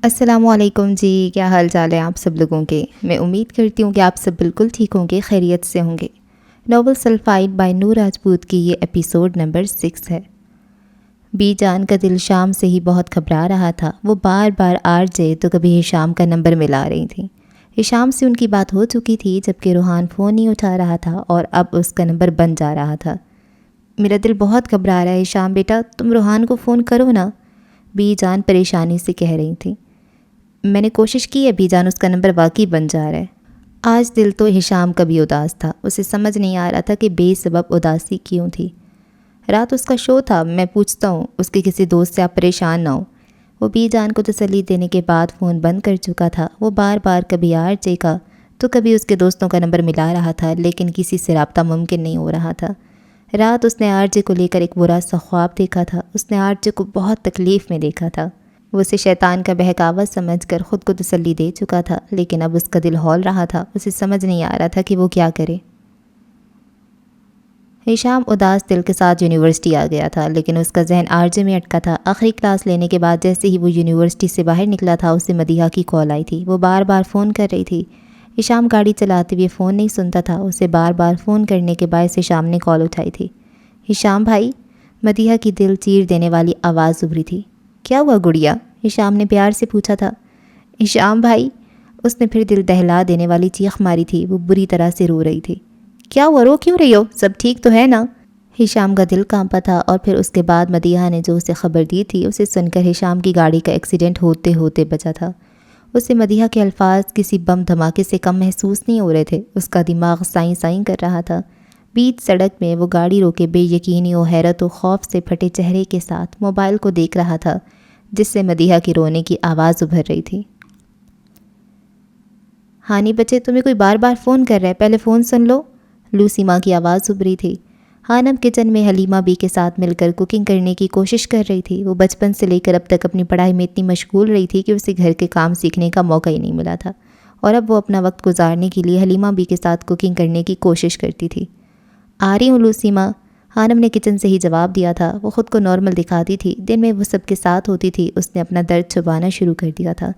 السلام علیکم جی، کیا حال چال ہے آپ سب لوگوں کے؟ میں امید کرتی ہوں کہ آپ سب بالکل ٹھیک ہوں گے، خیریت سے ہوں گے۔ ناول سلفائڈ بائی نور راجپوت کی یہ ایپیسوڈ نمبر 6 ہے۔ بی جان کا دل شام سے ہی بہت گھبرا رہا تھا۔ وہ بار بار آر جے تو کبھی ہشام کا نمبر ملا رہی تھیں۔ ہشام سے ان کی بات ہو چکی تھی جبکہ روحان فون نہیں اٹھا رہا تھا اور اب اس کا نمبر بن جا رہا تھا۔ میرا دل بہت گھبرا رہا ہے ہشام بیٹا، تم روحان کو فون کرو نا، بی جان پریشانی سے کہہ رہی تھیں۔ میں نے کوشش کی ہے بی جان، اس کا نمبر واقعی بن جا رہا ہے۔ آج دل تو ہشام کا بھی اداس تھا، اسے سمجھ نہیں آ رہا تھا کہ بے سبب اداسی کیوں تھی۔ رات اس کا شو تھا، میں پوچھتا ہوں اس کے کسی دوست سے آپ پریشان نہ ہو۔ وہ بی جان کو تسلی دینے کے بعد فون بند کر چکا تھا۔ وہ بار بار کبھی آر جے کا تو کبھی اس کے دوستوں کا نمبر ملا رہا تھا، لیکن کسی سے رابطہ ممکن نہیں ہو رہا تھا۔ رات اس نے آر جے کو لے کر ایک برا سا خواب دیکھا تھا۔ اس نے آر جے کو بہت تکلیف میں دیکھا تھا۔ وہ اسے شیطان کا بہکاوا سمجھ کر خود کو تسلی دے چکا تھا، لیکن اب اس کا دل ہول رہا تھا۔ اسے سمجھ نہیں آ رہا تھا کہ وہ کیا کرے۔ ہشام اداس دل کے ساتھ یونیورسٹی آ گیا تھا، لیکن اس کا ذہن آر جے میں اٹکا تھا۔ آخری کلاس لینے کے بعد جیسے ہی وہ یونیورسٹی سے باہر نکلا تھا، اسے مدیحہ کی کال آئی تھی۔ وہ بار بار فون کر رہی تھی۔ ہشام گاڑی چلاتے ہوئے فون نہیں سنتا تھا۔ اسے بار بار فون کرنے کے باعث ہشام نے کال اٹھائی تھی۔ ہشام بھائی، مدیحہ کی دل چیر دینے والی آواز ابھری تھی۔ کیا ہوا گڑیا؟ ہشام نے پیار سے پوچھا تھا۔ ہشام بھائی، اس نے پھر دل دہلا دینے والی چیخ ماری تھی۔ وہ بری طرح سے رو رہی تھی۔ کیا ہوا، رو کیوں رہی ہو؟ سب ٹھیک تو ہے نا؟ ہشام کا دل کانپا تھا، اور پھر اس کے بعد مدیحہ نے جو اسے خبر دی تھی اسے سن کر ہشام کی گاڑی کا ایکسیڈنٹ ہوتے ہوتے بچا تھا۔ اسے مدیحہ کے الفاظ کسی بم دھماکے سے کم محسوس نہیں ہو رہے تھے۔ اس کا دماغ سائیں سائیں کر رہا تھا۔ بیچ سڑک میں وہ گاڑی روکے بے یقینی و حیرت و خوف سے پھٹے چہرے کے ساتھ موبائل کو دیکھ رہا تھا، جس سے مدیحہ کی رونے کی آواز ابھر رہی تھی۔ ہانی بچے، تمہیں کوئی بار بار فون کر رہا ہے، پہلے فون سن لو، لوسی ماں کی آواز ابھری تھی۔ ہانم کچن میں حلیمہ بی کے ساتھ مل کر کوکنگ کرنے کی کوشش کر رہی تھی۔ وہ بچپن سے لے کر اب تک اپنی پڑھائی میں اتنی مشغول رہی تھی کہ اسے گھر کے کام سیکھنے کا موقع ہی نہیں ملا تھا، اور اب وہ اپنا وقت گزارنے کے لیے حلیمہ بی کے ساتھ کوکنگ کرنے کی کوشش کرتی تھی۔ آ رہی ہوں لوسی ماں، ہانم نے کچن سے ہی جواب دیا تھا۔ وہ خود کو نارمل دکھاتی تھی، دن میں وہ سب کے ساتھ ہوتی تھی۔ اس نے اپنا درد چھپانا شروع کر دیا تھا،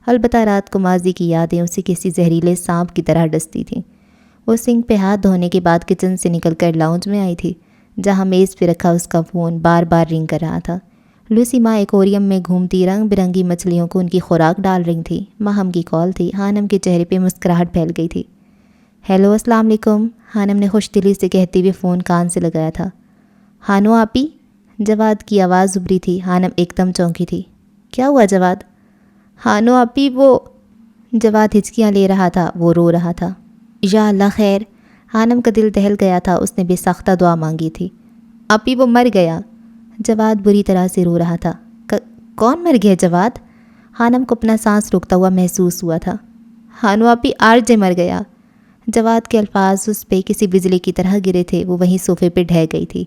البتہ رات کو ماضی کی یادیں اسے کسی زہریلے سانپ کی طرح ڈستی تھیں۔ وہ سنک پہ ہاتھ دھونے کے بعد کچن سے نکل کر لاؤنج میں آئی تھی، جہاں میز پہ رکھا اس کا فون بار بار رنگ کر رہا تھا۔ لوسی ماں ایکویریم میں گھومتی رنگ برنگی مچھلیوں کو ان کی خوراک ڈال رہی تھی۔ ماہم کی کال تھی۔ ہانم کے چہرے پہ مسکراہٹ پھیل گئی تھی۔ ہیلو، السلام علیکم، ہانم نے خوش دلی سے کہتے ہوئے فون کان سے لگایا تھا۔ ہانو آپی، جواد کی آواز ابھری تھی۔ ہانم ایک دم چونکی تھی۔ کیا ہوا جواد؟ ہانو آپی، وہ جواد ہچکیاں لے رہا تھا، وہ رو رہا تھا۔ یا اللہ خیر، ہانم کا دل دہل گیا تھا۔ اس نے بے ساختہ دعا مانگی تھی۔ آپی وہ مر گیا، جواد بری طرح سے رو رہا تھا۔ کون مر گیا جواد؟ ہانم کو اپنا سانس روکتا ہوا محسوس ہوا تھا۔ ہانو آپی، آر جے مر گیا۔ جواد کے الفاظ اس پہ کسی بجلی کی طرح گرے تھے۔ وہ وہیں صوفے پہ ڈھہ گئی تھی۔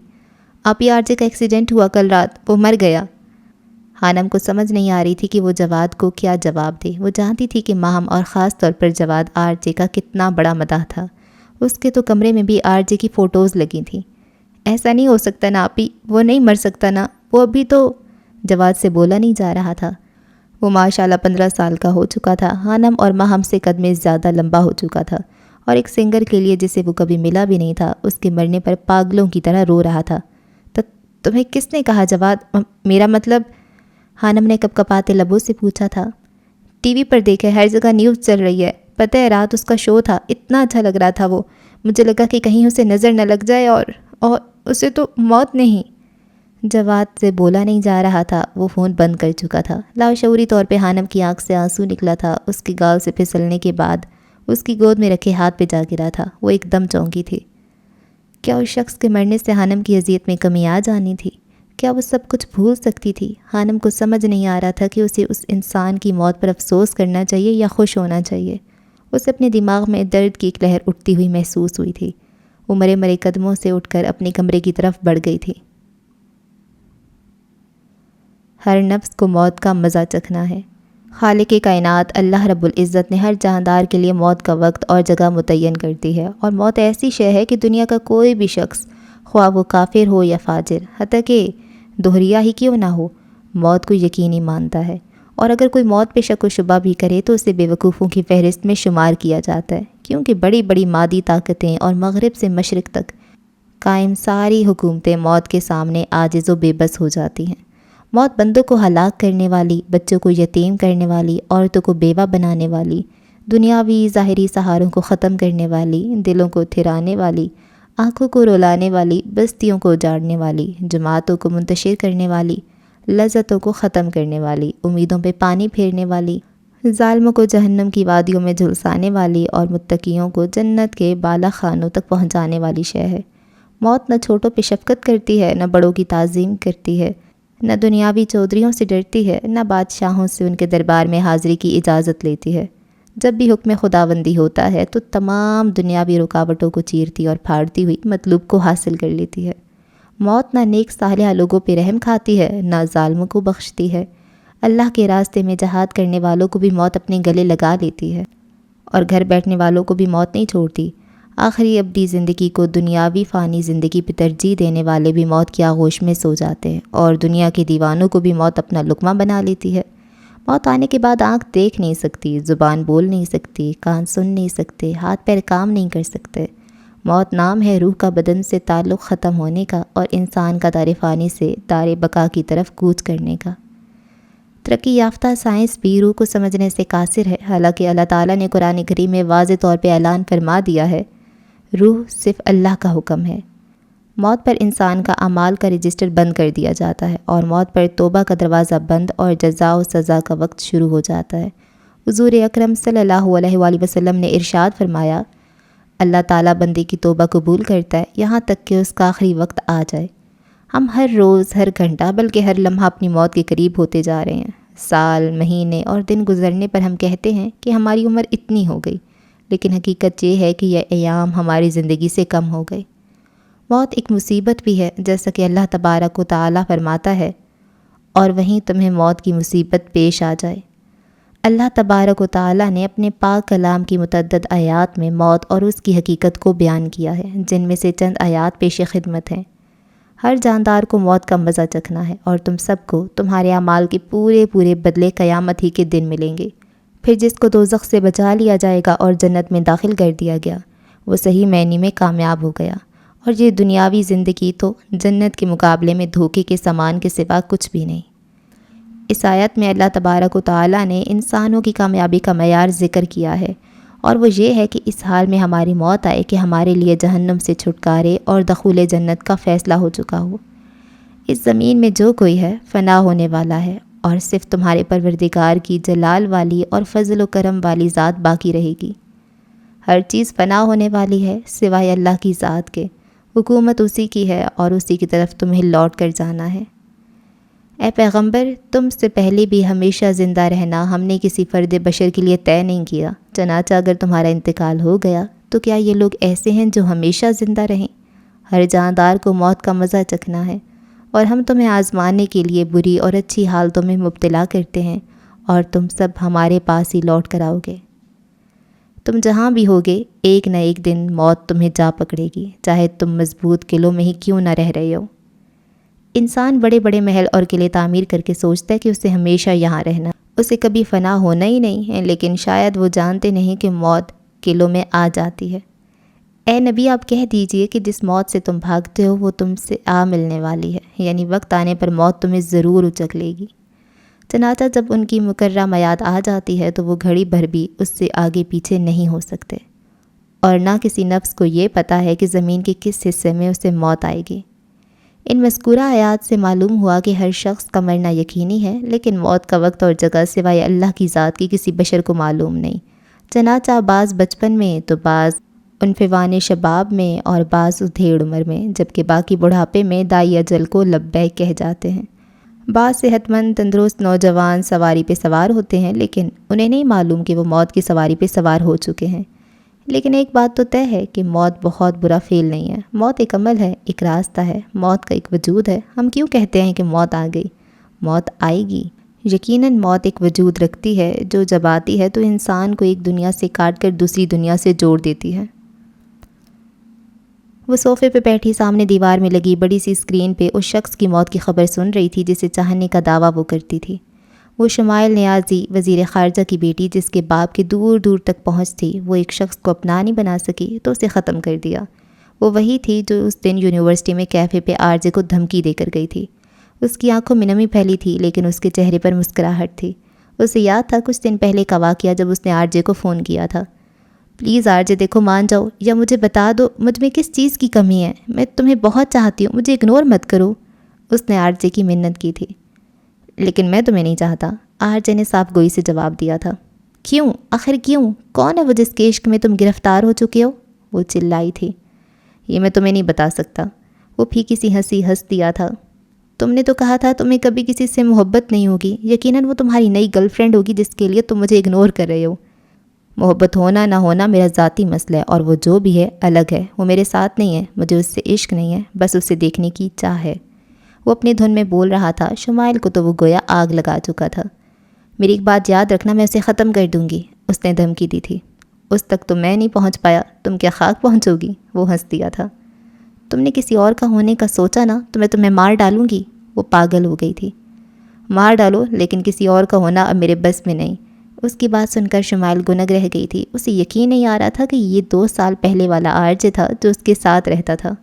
آپی، آر جے کا ایکسیڈنٹ ہوا کل رات، وہ مر گیا۔ ہانم کو سمجھ نہیں آ رہی تھی کہ وہ جواد کو کیا جواب دے۔ وہ جانتی تھی کہ ماہم اور خاص طور پر جواد آر جے کا کتنا بڑا مداح تھا۔ اس کے تو کمرے میں بھی آر جے کی فوٹوز لگی تھیں۔ ایسا نہیں ہو سکتا نا آپی، وہ نہیں مر سکتا نا، وہ ابھی تو جواد سے بولا نہیں جا رہا تھا۔ وہ ماشاءاللہ 15 سال کا ہو چکا تھا۔ ہانم اور ماہم سے قد میں زیادہ لمبا ہو چکا تھا، اور ایک سنگر کے لیے جسے وہ کبھی ملا بھی نہیں تھا، اس کے مرنے پر پاگلوں کی طرح رو رہا تھا۔ تمہیں کس نے کہا جواد؟ میرا مطلب، ہانم نے کپ کپاتے لبوں سے پوچھا تھا۔ ٹی وی پر دیکھے، ہر جگہ نیوز چل رہی ہے۔ پتہ ہے رات اس کا شو تھا، اتنا اچھا لگ رہا تھا وہ، مجھے لگا کہ کہیں اسے نظر نہ لگ جائے، اور اسے تو موت نہیں۔ جواد سے بولا نہیں جا رہا تھا۔ وہ فون بند کر چکا تھا۔ لاشعوری طور پہ ہانم کی آنکھ سے آنسو نکلا تھا۔ اس کے گال سے پھسلنے کے بعد اس کی گود میں رکھے ہاتھ پہ جا گرا تھا۔ وہ ایک دم چونکی تھی۔ کیا اس شخص کے مرنے سے ہانم کی اذیت میں کمی آ جانی تھی؟ کیا وہ سب کچھ بھول سکتی تھی؟ ہانم کو سمجھ نہیں آ رہا تھا کہ اسے اس انسان کی موت پر افسوس کرنا چاہیے یا خوش ہونا چاہیے۔ اسے اپنے دماغ میں درد کی ایک لہر اٹھتی ہوئی محسوس ہوئی تھی۔ وہ مرے مرے قدموں سے اٹھ کر اپنے کمرے کی طرف بڑھ گئی تھی۔ ہر نفس کو موت کا مزہ چکھنا ہے۔ خالق کائنات اللہ رب العزت نے ہر جاندار کے لیے موت کا وقت اور جگہ متعین کر دی ہے، اور موت ایسی شے ہے کہ دنیا کا کوئی بھی شخص، خواہ وہ کافر ہو یا فاجر، حتیٰ کہ دوہریا ہی کیوں نہ ہو، موت کو یقینی مانتا ہے، اور اگر کوئی موت پہ شک و شبہ بھی کرے تو اسے بیوقوفوں کی فہرست میں شمار کیا جاتا ہے، کیونکہ بڑی بڑی مادی طاقتیں اور مغرب سے مشرق تک قائم ساری حکومتیں موت کے سامنے عاجز و بے بس ہو جاتی ہیں۔ موت بندوں کو ہلاک کرنے والی، بچوں کو یتیم کرنے والی، عورتوں کو بیوہ بنانے والی، دنیاوی ظاہری سہاروں کو ختم کرنے والی، دلوں کو تھرانے والی، آنکھوں کو رلانے والی، بستیوں کو اجاڑنے والی، جماعتوں کو منتشر کرنے والی، لذتوں کو ختم کرنے والی، امیدوں پہ پانی پھیرنے والی، ظالموں کو جہنم کی وادیوں میں جھلسانے والی اور متقیوں کو جنت کے بالا خانوں تک پہنچانے والی شے ہے۔ موت نہ چھوٹوں پہ شفقت کرتی ہے، نہ بڑوں کی تعظیم کرتی ہے، نہ دنیاوی چودھریوں سے ڈرتی ہے، نہ بادشاہوں سے ان کے دربار میں حاضری کی اجازت لیتی ہے۔ جب بھی حکم خداوندی ہوتا ہے تو تمام دنیاوی رکاوٹوں کو چیرتی اور پھاڑتی ہوئی مطلوب کو حاصل کر لیتی ہے۔ موت نہ نیک صالح لوگوں پہ رحم کھاتی ہے، نہ ظالموں کو بخشتی ہے۔ اللہ کے راستے میں جہاد کرنے والوں کو بھی موت اپنے گلے لگا لیتی ہے، اور گھر بیٹھنے والوں کو بھی موت نہیں چھوڑتی۔ آخری ابدی زندگی کو دنیاوی فانی زندگی پہ ترجیح دینے والے بھی موت کی آغوش میں سو جاتے ہیں، اور دنیا کے دیوانوں کو بھی موت اپنا لقمہ بنا لیتی ہے۔ موت آنے کے بعد آنکھ دیکھ نہیں سکتی، زبان بول نہیں سکتی، کان سن نہیں سکتے، ہاتھ پیر کام نہیں کر سکتے۔ موت نام ہے روح کا بدن سے تعلق ختم ہونے کا اور انسان کا دار فانی سے دار بقا کی طرف کوچ کرنے کا۔ ترقی یافتہ سائنس بھی روح کو سمجھنے سے قاصر ہے، حالانکہ اللہ تعالیٰ نے قرآن کریم میں واضح طور پہ اعلان فرما دیا ہے، روح صرف اللہ کا حکم ہے۔ موت پر انسان کا اعمال کا رجسٹر بند کر دیا جاتا ہے، اور موت پر توبہ کا دروازہ بند اور جزا و سزا کا وقت شروع ہو جاتا ہے۔ حضور اکرم صلی اللہ علیہ وآلہ وسلم نے ارشاد فرمایا، اللہ تعالیٰ بندے کی توبہ قبول کرتا ہے یہاں تک کہ اس کا آخری وقت آ جائے۔ ہم ہر روز، ہر گھنٹہ، بلکہ ہر لمحہ اپنی موت کے قریب ہوتے جا رہے ہیں۔ سال، مہینے اور دن گزرنے پر ہم کہتے ہیں کہ ہماری عمر اتنی ہو گئی، لیکن حقیقت یہ ہے کہ یہ ایام ہماری زندگی سے کم ہو گئے۔ موت ایک مصیبت بھی ہے، جیسا کہ اللہ تبارک و تعالیٰ فرماتا ہے، اور وہیں تمہیں موت کی مصیبت پیش آ جائے۔ اللہ تبارک و تعالیٰ نے اپنے پاک کلام کی متعدد آیات میں موت اور اس کی حقیقت کو بیان کیا ہے، جن میں سے چند آیات پیش خدمت ہیں۔ ہر جاندار کو موت کا مزہ چکھنا ہے، اور تم سب کو تمہارے اعمال کے پورے بدلے قیامت ہی کے دن ملیں گے۔ پھر جس کو دوزخ سے بچا لیا جائے گا اور جنت میں داخل کر دیا گیا، وہ صحیح معنی میں کامیاب ہو گیا، اور یہ دنیاوی زندگی تو جنت کے مقابلے میں دھوکے کے سامان کے سوا کچھ بھی نہیں۔ اس آیت میں اللہ تبارک و تعالیٰ نے انسانوں کی کامیابی کا معیار ذکر کیا ہے، اور وہ یہ ہے کہ اس حال میں ہماری موت آئے کہ ہمارے لیے جہنم سے چھٹکارے اور دخول جنت کا فیصلہ ہو چکا ہو۔ اس زمین میں جو کوئی ہے فنا ہونے والا ہے، اور صرف تمہارے پروردگار کی جلال والی اور فضل و کرم والی ذات باقی رہے گی۔ ہر چیز فنا ہونے والی ہے سوائے اللہ کی ذات کے، حکومت اسی کی ہے اور اسی کی طرف تمہیں لوٹ کر جانا ہے۔ اے پیغمبر، تم سے پہلے بھی ہمیشہ زندہ رہنا ہم نے کسی فرد بشر کے لیے طے نہیں کیا، چنانچہ اگر تمہارا انتقال ہو گیا تو کیا یہ لوگ ایسے ہیں جو ہمیشہ زندہ رہیں؟ ہر جاندار کو موت کا مزہ چکھنا ہے، اور ہم تمہیں آزمانے کے لیے بری اور اچھی حالتوں میں مبتلا کرتے ہیں، اور تم سب ہمارے پاس ہی لوٹ کر آؤ گے۔ تم جہاں بھی ہوگے ایک نہ ایک دن موت تمہیں جا پکڑے گی، چاہے تم مضبوط قلعوں میں ہی کیوں نہ رہ رہے ہو۔ انسان بڑے بڑے محل اور قلعے تعمیر کر کے سوچتا ہے کہ اسے ہمیشہ یہاں رہنا، اسے کبھی فنا ہونا ہی نہیں ہے، لیکن شاید وہ جانتے نہیں کہ موت قلعوں میں آ جاتی ہے۔ اے نبی، آپ کہہ دیجئے کہ جس موت سے تم بھاگتے ہو وہ تم سے آ ملنے والی ہے، یعنی وقت آنے پر موت تمہیں ضرور اچک لے گی۔ چنانچہ جب ان کی مقررہ میعاد آ جاتی ہے تو وہ گھڑی بھر بھی اس سے آگے پیچھے نہیں ہو سکتے، اور نہ کسی نفس کو یہ پتہ ہے کہ زمین کے کس حصے میں اسے موت آئے گی۔ ان مذکورہ آیات سے معلوم ہوا کہ ہر شخص کا مرنا یقینی ہے، لیکن موت کا وقت اور جگہ سوائے اللہ کی ذات کی کسی بشر کو معلوم نہیں۔ چنانچہ بعض بچپن میں تو بعض عنفوان شباب میں اور بعض ادھیڑ عمر میں، جبکہ باقی بڑھاپے میں دائی اجل کو لبیک کہہ جاتے ہیں۔ بعض صحت مند تندرست نوجوان سواری پہ سوار ہوتے ہیں، لیکن انہیں نہیں معلوم کہ وہ موت کی سواری پہ سوار ہو چکے ہیں۔ لیکن ایک بات تو طے ہے کہ موت بہت برا فعل نہیں ہے، موت ایک عمل ہے، ایک راستہ ہے، موت کا ایک وجود ہے۔ ہم کیوں کہتے ہیں کہ موت آ گئی؟ موت آئے گی، یقیناً موت ایک وجود رکھتی ہے جو جب آتی ہے تو انسان کو ایک دنیا سے کاٹ کر دوسری دنیا سے جوڑ دیتی ہے۔ وہ صوفے پہ بیٹھی سامنے دیوار میں لگی بڑی سی اسکرین پہ اس شخص کی موت کی خبر سن رہی تھی جسے چاہنے کا دعویٰ وہ کرتی تھی۔ وہ شمائل نیازی وزیر خارجہ کی بیٹی جس کے باپ کے دور دور تک پہنچ تھی، وہ ایک شخص کو اپنا نہیں بنا سکی تو اسے ختم کر دیا۔ وہ وہی تھی جو اس دن یونیورسٹی میں کیفے پہ آر جے کو دھمکی دے کر گئی تھی۔ اس کی آنکھوں میں نمی پھیلی تھی لیکن اس کے چہرے پر مسکراہٹ تھی۔ اسے یاد تھا کچھ دن پہلے کا واقعہ جب اس نے آر جے کو فون کیا تھا۔ پلیز آر جے دیکھو، مان جاؤ یا مجھے بتا دو مجھ میں کس چیز کی کمی ہے، میں تمہیں بہت چاہتی ہوں، مجھے اگنور مت کرو، اس نے آر جے کی منت کی تھی۔ لیکن میں تمہیں نہیں چاہتا، آر جے نے صاف گوئی سے جواب دیا تھا۔ کیوں؟ آخر کیوں؟ کون ہے وہ جس کے عشق میں تم گرفتار ہو چکے ہو؟ وہ چلائی تھی۔ یہ میں تمہیں نہیں بتا سکتا، وہ پھیکی سی ہنسی ہنس دیا تھا۔ تم نے تو کہا تھا تمہیں کبھی کسی سے محبت نہیں ہوگی، یقیناً وہ تمہاری نئی گرل فرینڈ ہوگی جس کے لیے تم مجھے اگنور کر رہے ہو۔ محبت ہونا نہ ہونا میرا ذاتی مسئلہ ہے، اور وہ جو بھی ہے الگ ہے، وہ میرے ساتھ نہیں ہے، مجھے اس سے عشق نہیں ہے، بس اسے دیکھنے کی چاہ ہے۔ وہ اپنی دھن میں بول رہا تھا، شمائل کو تو وہ گویا آگ لگا چکا تھا۔ میری ایک بات یاد رکھنا، میں اسے ختم کر دوں گی، اس نے دھمکی دی تھی۔ اس تک تو میں نہیں پہنچ پایا، تم کیا خاک پہنچو گی؟ وہ ہنس دیا تھا۔ تم نے کسی اور کا ہونے کا سوچا نا تو میں تمہیں مار ڈالوں گی، وہ پاگل ہو گئی تھی۔ مار ڈالو، لیکن کسی اور کا ہونا اب میرے بس میں نہیں۔ اس کی بات سن کر شمائل گنگ رہ گئی تھی۔ اسے یقین نہیں آ رہا تھا کہ یہ 2 سال پہلے والا آر جے تھا جو اس کے ساتھ رہتا تھا۔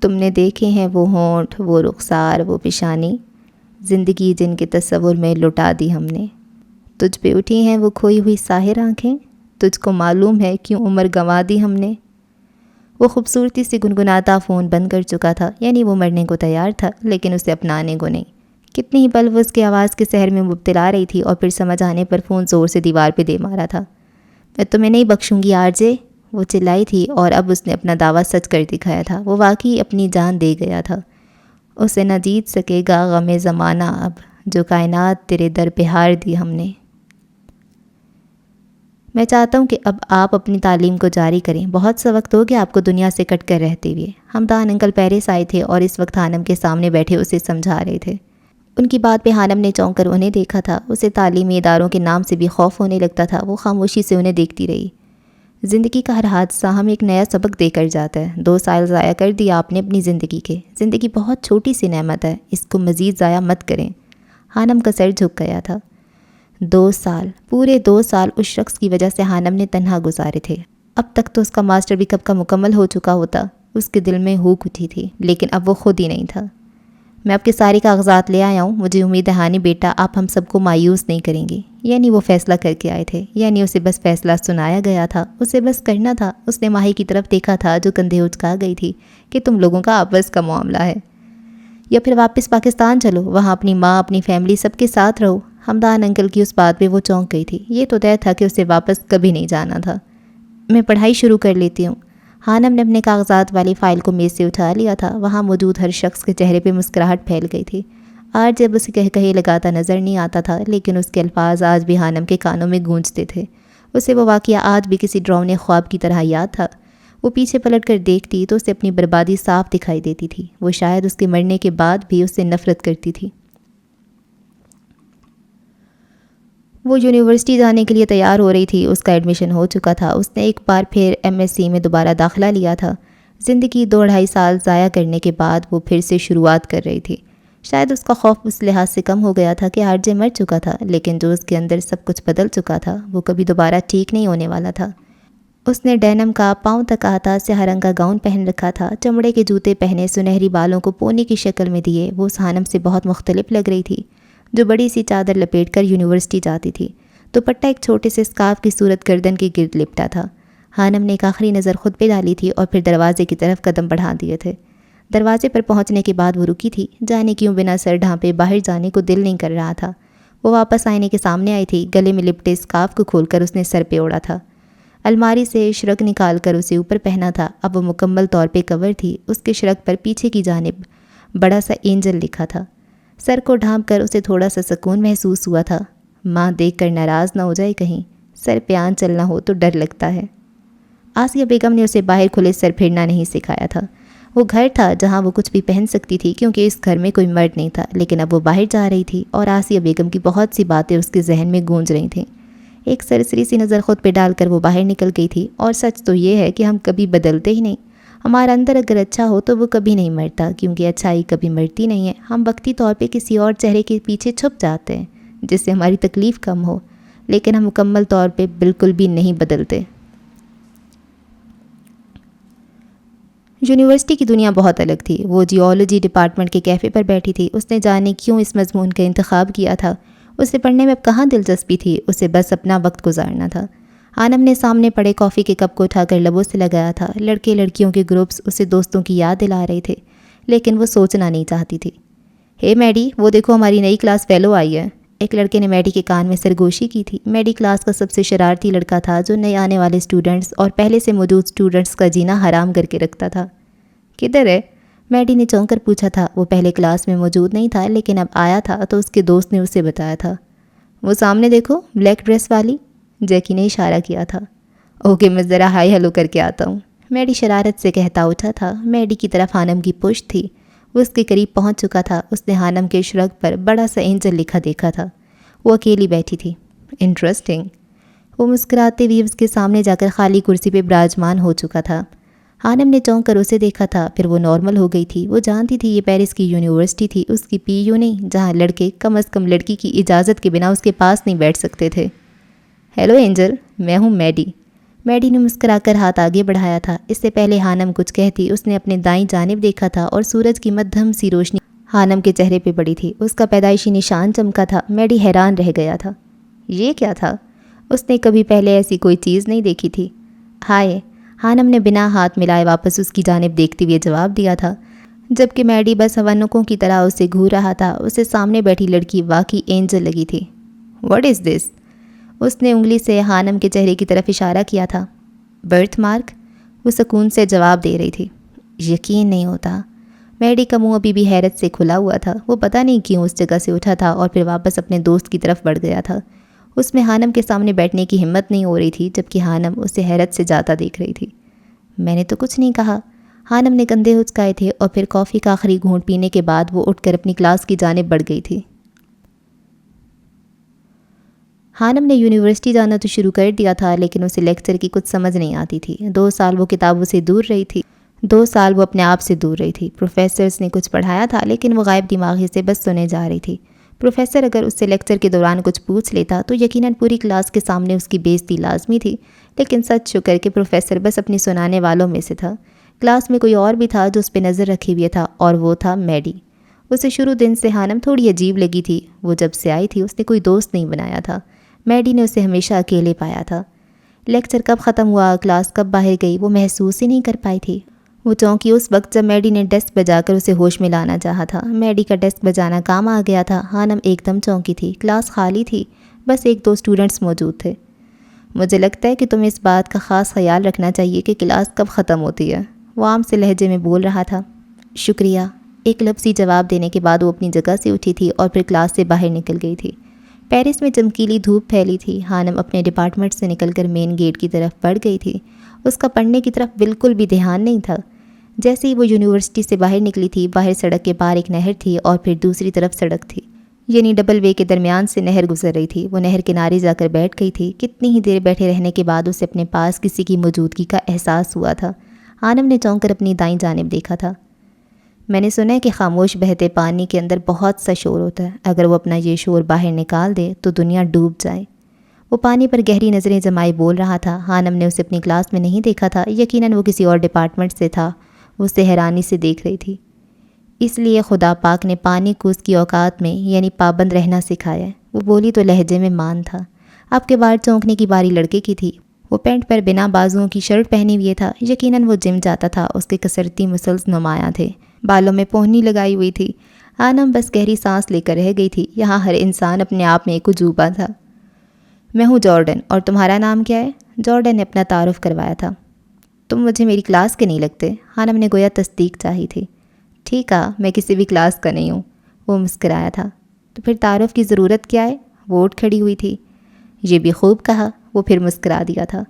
تم نے دیکھے ہیں وہ ہونٹ، وہ رخسار، وہ پیشانی، زندگی جن کے تصور میں لٹا دی ہم نے۔ تجھ پہ اٹھی ہیں وہ کھوئی ہوئی ساحر آنکھیں، تجھ کو معلوم ہے کیوں عمر گنوا دی ہم نے۔ وہ خوبصورتی سے گنگناتا فون بند کر چکا تھا، یعنی وہ مرنے کو تیار تھا لیکن اسے اپنانے کو نہیں۔ کتنی ہی پل وہ اس کی آواز کے سحر میں مبتلا رہی تھی اور پھر سمجھ آنے پر فون زور سے دیوار پہ دے مارا تھا۔ میں تمہیں نہیں بخشوں گی آر جے، وہ چلائی تھی، اور اب اس نے اپنا دعویٰ سچ کر دکھایا تھا۔ وہ واقعی اپنی جان دے گیا تھا۔ اسے نہ جیت سکے گا غم زمانہ اب، جو کائنات تیرے در پہ ہار دی ہم نے۔ میں چاہتا ہوں کہ اب آپ اپنی تعلیم کو جاری کریں، بہت سا وقت ہو گیا آپ کو دنیا سے کٹ کر رہتے ہوئے۔ حمدان انکل پیرس آئے تھے اور اس وقت حانم کے سامنے بیٹھے اسے سمجھا رہے تھے۔ ان کی بات پہ حانم نے چونک کر انہیں دیکھا تھا۔ اسے تعلیمی اداروں کے نام سے بھی خوف ہونے لگتا تھا۔ وہ خاموشی سے انہیں دیکھتی رہی۔ زندگی کا ہر حادثہ ہمیں ایک نیا سبق دے کر جاتا ہے۔ 2 سال ضائع کر دیا آپ نے اپنی زندگی کے۔ زندگی بہت چھوٹی سی نعمت ہے، اس کو مزید ضائع مت کریں۔ حانم کا سر جھک گیا تھا۔ 2 سال، پورے 2 سال اس شخص کی وجہ سے حانم نے تنہا گزارے تھے۔ اب تک تو اس کا ماسٹر بھی کب کا مکمل ہو چکا ہوتا۔ اس کے دل میں ہوک اٹھی تھی، لیکن اب وہ خود ہی نہیں تھا۔ میں آپ کے سارے کاغذات لے آیا ہوں، مجھے امید ہے ہانی بیٹا آپ ہم سب کو مایوس نہیں کریں گے۔ یعنی وہ فیصلہ کر کے آئے تھے، یعنی اسے بس فیصلہ سنایا گیا تھا، اسے بس کرنا تھا۔ اس نے ماہی کی طرف دیکھا تھا جو کندھے اچکا گئی تھی کہ تم لوگوں کا آپس کا معاملہ ہے، یا پھر واپس پاکستان چلو، وہاں اپنی ماں اپنی فیملی سب کے ساتھ رہو۔ حمدان انکل کی اس بات پہ وہ چونک گئی تھی۔ یہ تو طے تھا کہ اسے واپس کبھی نہیں جانا تھا۔ میں پڑھائی شروع کر لیتی ہوں۔ حانم نے اپنے کاغذات والی فائل کو میز سے اٹھا لیا تھا۔ وہاں موجود ہر شخص کے چہرے پہ مسکراہٹ پھیل گئی تھی۔ آج جب اسے کہے لگاتا نظر نہیں آتا تھا، لیکن اس کے الفاظ آج بھی حانم کے کانوں میں گونجتے تھے۔ اسے وہ واقعہ آج بھی کسی ڈراؤنے خواب کی طرح یاد تھا۔ وہ پیچھے پلٹ کر دیکھتی تو اسے اپنی بربادی صاف دکھائی دیتی تھی۔ وہ شاید اس کے مرنے کے بعد بھی اس سے نفرت کرتی تھی۔ وہ یونیورسٹی جانے کے لیے تیار ہو رہی تھی۔ اس کا ایڈمیشن ہو چکا تھا۔ اس نے ایک بار پھر MSc میں دوبارہ داخلہ لیا تھا۔ زندگی 2-2.5 سال ضائع کرنے کے بعد وہ پھر سے شروعات کر رہی تھی۔ شاید اس کا خوف اس لحاظ سے کم ہو گیا تھا کہ آر جے مر چکا تھا، لیکن جو اس کے اندر سب کچھ بدل چکا تھا وہ کبھی دوبارہ ٹھیک نہیں ہونے والا تھا۔ اس نے ڈینم کا پاؤں تک آتا سیاہ رنگ کا گاؤن پہن رکھا تھا، چمڑے کے جوتے پہنے، سنہری بالوں کو پونی کی شکل میں دیے۔ وہ اس حانم سے بہت مختلف لگ رہی تھی جو بڑی سی چادر لپیٹ کر یونیورسٹی جاتی تھی۔ دوپٹہ ایک چھوٹے سے اسکارف کی صورت گردن کے گرد لپٹا تھا۔ حانم نے ایک آخری نظر خود پہ ڈالی تھی اور پھر دروازے کی طرف قدم بڑھا دیے تھے۔ دروازے پر پہنچنے کے بعد وہ رکی تھی، جانے کیوں بنا سر ڈھانپے باہر جانے کو دل نہیں کر رہا تھا۔ وہ واپس آئینے کے سامنے آئی تھی۔ گلے میں لپٹے اسکارف کو کھول کر اس نے سر پہ اوڑھا تھا۔ الماری سے شرک نکال کر اسے اوپر پہنا تھا۔ اب وہ مکمل طور پہ کور تھی۔ اس کے شرک پر پیچھے کی جانب بڑا سا اینجل لکھا تھا۔ سر کو ڈھانپ کر اسے تھوڑا سا سکون محسوس ہوا تھا۔ ماں دیکھ کر ناراض نہ ہو جائے کہیں، سر پہ آن چلنا ہو تو ڈر لگتا ہے۔ آسیہ بیگم نے اسے باہر کھلے سر پھرنا نہیں سکھایا تھا۔ وہ گھر تھا جہاں وہ کچھ بھی پہن سکتی تھی کیونکہ اس گھر میں کوئی مرد نہیں تھا، لیکن اب وہ باہر جا رہی تھی اور آسیہ بیگم کی بہت سی باتیں اس کے ذہن میں گونج رہی تھیں۔ ایک سرسری سی نظر خود پہ ڈال کر وہ باہر نکل گئی تھی۔ اور سچ تو یہ ہے کہ ہم کبھی بدلتے ہی نہیں، ہمارا اندر اگر اچھا ہو تو وہ کبھی نہیں مرتا، کیونکہ اچھائی کبھی مرتی نہیں ہے۔ ہم وقتی طور پہ کسی اور چہرے کے پیچھے چھپ جاتے ہیں جس سے ہماری تکلیف کم ہو، لیکن ہم مکمل طور پہ بالکل بھی نہیں بدلتے۔ یونیورسٹی کی دنیا بہت الگ تھی۔ وہ جیولوجی ڈپارٹمنٹ کے کیفے پر بیٹھی تھی۔ اس نے جانے کیوں اس مضمون کا انتخاب کیا تھا۔ اسے پڑھنے میں اب کہاں دلچسپی تھی، اسے بس اپنا وقت گزارنا تھا۔ ہانم نے سامنے پڑے کافی کے کپ کو اٹھا کر لبوں سے لگایا تھا۔ لڑکے لڑکیوں کے گروپس اسے دوستوں کی یاد دلا رہے تھے، لیکن وہ سوچنا نہیں چاہتی تھی۔ ہے میڈی، وہ دیکھو ہماری نئی کلاس فیلو آئی ہے۔ ایک لڑکے نے میڈی کے کان میں سرگوشی کی تھی۔ میڈی کلاس کا سب سے شرارتی لڑکا تھا، جو نئے آنے والے اسٹوڈنٹس اور پہلے سے موجود اسٹوڈنٹس کا جینا حرام کر کے رکھتا تھا۔ کدھر ہے؟ میڈی نے چونک کر پوچھا تھا۔ وہ پہلے کلاس میں موجود نہیں تھا، لیکن اب آیا تھا تو اس کے دوست نے اسے بتایا تھا۔ وہ سامنے دیکھو، بلیک ڈریس والی۔ جیکی نے اشارہ کیا تھا۔ اوکے، میں ذرا ہائی ہیلو کر کے آتا ہوں، میڈی شرارت سے کہتا اٹھا تھا۔ میڈی کی طرف ہانم کی پشت تھی۔ وہ اس کے قریب پہنچ چکا تھا۔ اس نے ہانم کے شرگ پر بڑا سا اینجل لکھا دیکھا تھا۔ وہ اکیلی بیٹھی تھی۔ انٹرسٹنگ۔ وہ مسکراتے ہوئے اس کے سامنے جا کر خالی کرسی پہ براجمان ہو چکا تھا۔ ہانم نے چونک کر اسے دیکھا تھا، پھر وہ نارمل ہو گئی تھی۔ وہ جانتی تھی یہ پیرس کی یونیورسٹی تھی، اس کی پی یو نہیں، جہاں لڑکے کم از کم لڑکی کی اجازت کے بنا اس کے پاس نہیں بیٹھ سکتے تھے۔ ہیلو اینجل، میں ہوں میڈی۔ میڈی نے مسکرا کر ہاتھ آگے بڑھایا تھا۔ اس سے پہلے ہانم کچھ کہتی اس نے اپنے دائیں جانب دیکھا تھا اور سورج کی مدھم سی روشنی ہانم کے چہرے پہ پڑی تھی۔ اس کا پیدائشی نشان چمکا تھا۔ میڈی حیران رہ گیا تھا۔ یہ کیا تھا؟ اس نے کبھی پہلے ایسی کوئی چیز نہیں دیکھی تھی۔ ہائے، ہانم نے بنا ہاتھ ملائے واپس اس کی جانب دیکھتے ہوئے جواب دیا تھا، جبکہ میڈی بس ہونکوں کی طرح اسے گھور رہا تھا۔ اسے سامنے بیٹھی لڑکی واقعی اینجل لگی تھی۔ واٹ از دس؟ اس نے انگلی سے ہانم کے چہرے کی طرف اشارہ کیا تھا۔ Birth mark? وہ سکون سے جواب دے رہی تھی۔ یقین نہیں ہوتا۔ میڈی کا منہ ابھی بھی حیرت سے کھلا ہوا تھا۔ وہ پتہ نہیں کیوں اس جگہ سے اٹھا تھا اور پھر واپس اپنے دوست کی طرف بڑھ گیا تھا۔ اس میں ہانم کے سامنے بیٹھنے کی ہمت نہیں ہو رہی تھی، جبکہ ہانم اسے حیرت سے جاتا دیکھ رہی تھی۔ میں نے تو کچھ نہیں کہا۔ ہانم نے کندھے اچکائے تھے اور پھر کافی کا آخری گھونٹ پینے کے بعد وہ اٹھ کر اپنی کلاس کی جانب بڑھ گئی تھی۔ ہانم نے یونیورسٹی جانا تو شروع کر دیا تھا، لیکن اسے لیکچر کی کچھ سمجھ نہیں آتی تھی۔ 2 سال وہ کتابوں سے دور رہی تھی، 2 سال وہ اپنے آپ سے دور رہی تھی۔ پروفیسرز نے کچھ پڑھایا تھا، لیکن وہ غائب دماغی سے بس سنے جا رہی تھی۔ پروفیسر اگر اس سے لیکچر کے دوران کچھ پوچھ لیتا تو یقیناً پوری کلاس کے سامنے اس کی بے عزتی لازمی تھی، لیکن سچ شکر کہ پروفیسر بس اپنی سنانے والوں میں سے تھا۔ کلاس میں کوئی اور بھی تھا جو اس پہ نظر رکھے ہوئے تھا، اور وہ تھا میڈی۔ اسے شروع دن سے ہانم تھوڑی عجیب لگی تھی۔ وہ جب سے آئی تھی اس نے کوئی دوست نہیں بنایا تھا۔ میڈی نے اسے ہمیشہ اکیلے پایا تھا۔ لیکچر کب ختم ہوا، کلاس کب باہر گئی، وہ محسوس ہی نہیں کر پائی تھی۔ وہ چونکی اس وقت جب میڈی نے ڈیسک بجا کر اسے ہوش میں لانا چاہا تھا۔ میڈی کا ڈیسک بجانا کام آ گیا تھا۔ ہانم ایک دم چونکی تھی۔ کلاس خالی تھی، بس 1-2 اسٹوڈنٹس موجود تھے۔ مجھے لگتا ہے کہ تمہیں اس بات کا خاص خیال رکھنا چاہیے کہ کلاس کب ختم ہوتی ہے، وہ عام سے لہجے میں بول رہا تھا۔ شکریہ، ایک لفظی جواب دینے کے بعد وہ اپنی جگہ سے اٹھی تھی اور پھر کلاس سے باہر نکل گئی تھی۔ پیرس میں چمکیلی دھوپ پھیلی تھی۔ ہانم اپنے ڈپارٹمنٹ سے نکل کر مین گیٹ کی طرف بڑھ گئی تھی۔ اس کا پڑھنے کی طرف بالکل بھی دھیان نہیں تھا۔ جیسے ہی وہ یونیورسٹی سے باہر نکلی تھی، باہر سڑک کے پار ایک نہر تھی اور پھر دوسری طرف سڑک تھی، یعنی ڈبل وے کے درمیان سے نہر گزر رہی تھی۔ وہ نہر کنارے جا کر بیٹھ گئی تھی۔ کتنی ہی دیر بیٹھے رہنے کے بعد اسے اپنے پاس کسی کی موجودگی کا احساس ہوا تھا۔ ہانم نے چونک کر اپنی دائیں جانب دیکھا تھا۔ میں نے سنا ہے کہ خاموش بہتے پانی کے اندر بہت سا شور ہوتا ہے، اگر وہ اپنا یہ شور باہر نکال دے تو دنیا ڈوب جائے۔ وہ پانی پر گہری نظریں جمائے بول رہا تھا۔ ہانم نے اسے اپنی کلاس میں نہیں دیکھا تھا، یقیناً وہ کسی اور ڈپارٹمنٹ سے تھا۔ وہ اسے حیرانی سے دیکھ رہی تھی۔ اس لیے خدا پاک نے پانی کو اس کی اوقات میں یعنی پابند رہنا سکھایا ہے، وہ بولی تو لہجے میں مان تھا۔ اب کے بار چونکنے کی باری لڑکے کی تھی۔ وہ پینٹ پر بنا بازوؤں کی شرٹ پہنے ہوئے تھا، یقیناً وہ جم جاتا تھا۔ اس کے کسرتی مسلز نمایاں تھے، بالوں میں پونی لگائی ہوئی تھی۔ ہانم بس گہری سانس لے کر رہ گئی تھی۔ یہاں ہر انسان اپنے آپ میں ایک عجوبہ تھا۔ میں ہوں جارڈن، اور تمہارا نام کیا ہے؟ جارڈن نے اپنا تعارف کروایا تھا۔ تم مجھے میری کلاس کے نہیں لگتے، ہانم نے گویا تصدیق چاہی تھی۔ ٹھیک ہے، میں کسی بھی کلاس کا نہیں ہوں، وہ مسکرایا تھا۔ تو پھر تعارف کی ضرورت کیا ہے؟ وہ اٹھ کھڑی ہوئی تھی۔ یہ بھی خوب کہا، وہ پھر مسکرا دیا تھا۔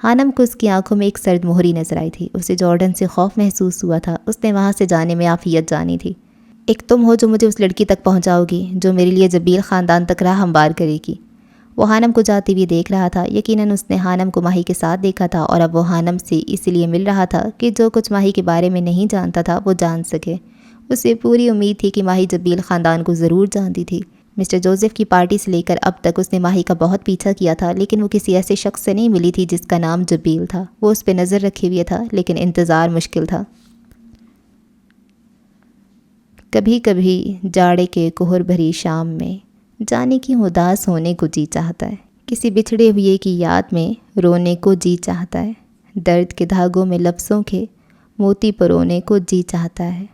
ہانم کو اس کی آنکھوں میں ایک سرد مہری نظر آئی تھی۔ اسے جارڈن سے خوف محسوس ہوا تھا۔ اس نے وہاں سے جانے میں عافیت جانی تھی۔ ایک تم ہو جو مجھے اس لڑکی تک پہنچاؤ گی جو میرے لیے جبیل خاندان تک راہ ہموار کرے گی۔ وہ حانم کو جاتے ہوئے دیکھ رہا تھا۔ یقیناً اس نے حانم کو ماہی کے ساتھ دیکھا تھا اور اب وہ حانم سے اس لیے مل رہا تھا کہ جو کچھ ماہی کے بارے میں نہیں جانتا تھا وہ جان سکے۔ اسے پوری امید تھی کہ ماہی جبیل خاندان کو ضرور جانتی تھی۔ مسٹر جوزف کی پارٹی سے لے کر اب تک اس نے ماہی کا بہت پیچھا کیا تھا، لیکن وہ کسی ایسے شخص سے نہیں ملی تھی جس کا نام جبیل تھا۔ وہ اس پہ نظر رکھے ہوئے تھا، لیکن انتظار مشکل تھا۔ کبھی کبھی جاڑے کے کہر بھری شام میں جانے کی اداس ہونے کو جی چاہتا ہے، کسی بچھڑے ہوئے کی یاد میں رونے کو جی چاہتا ہے، درد کے دھاگوں میں لفظوں کے موتی پرونے کو جی چاہتا ہے۔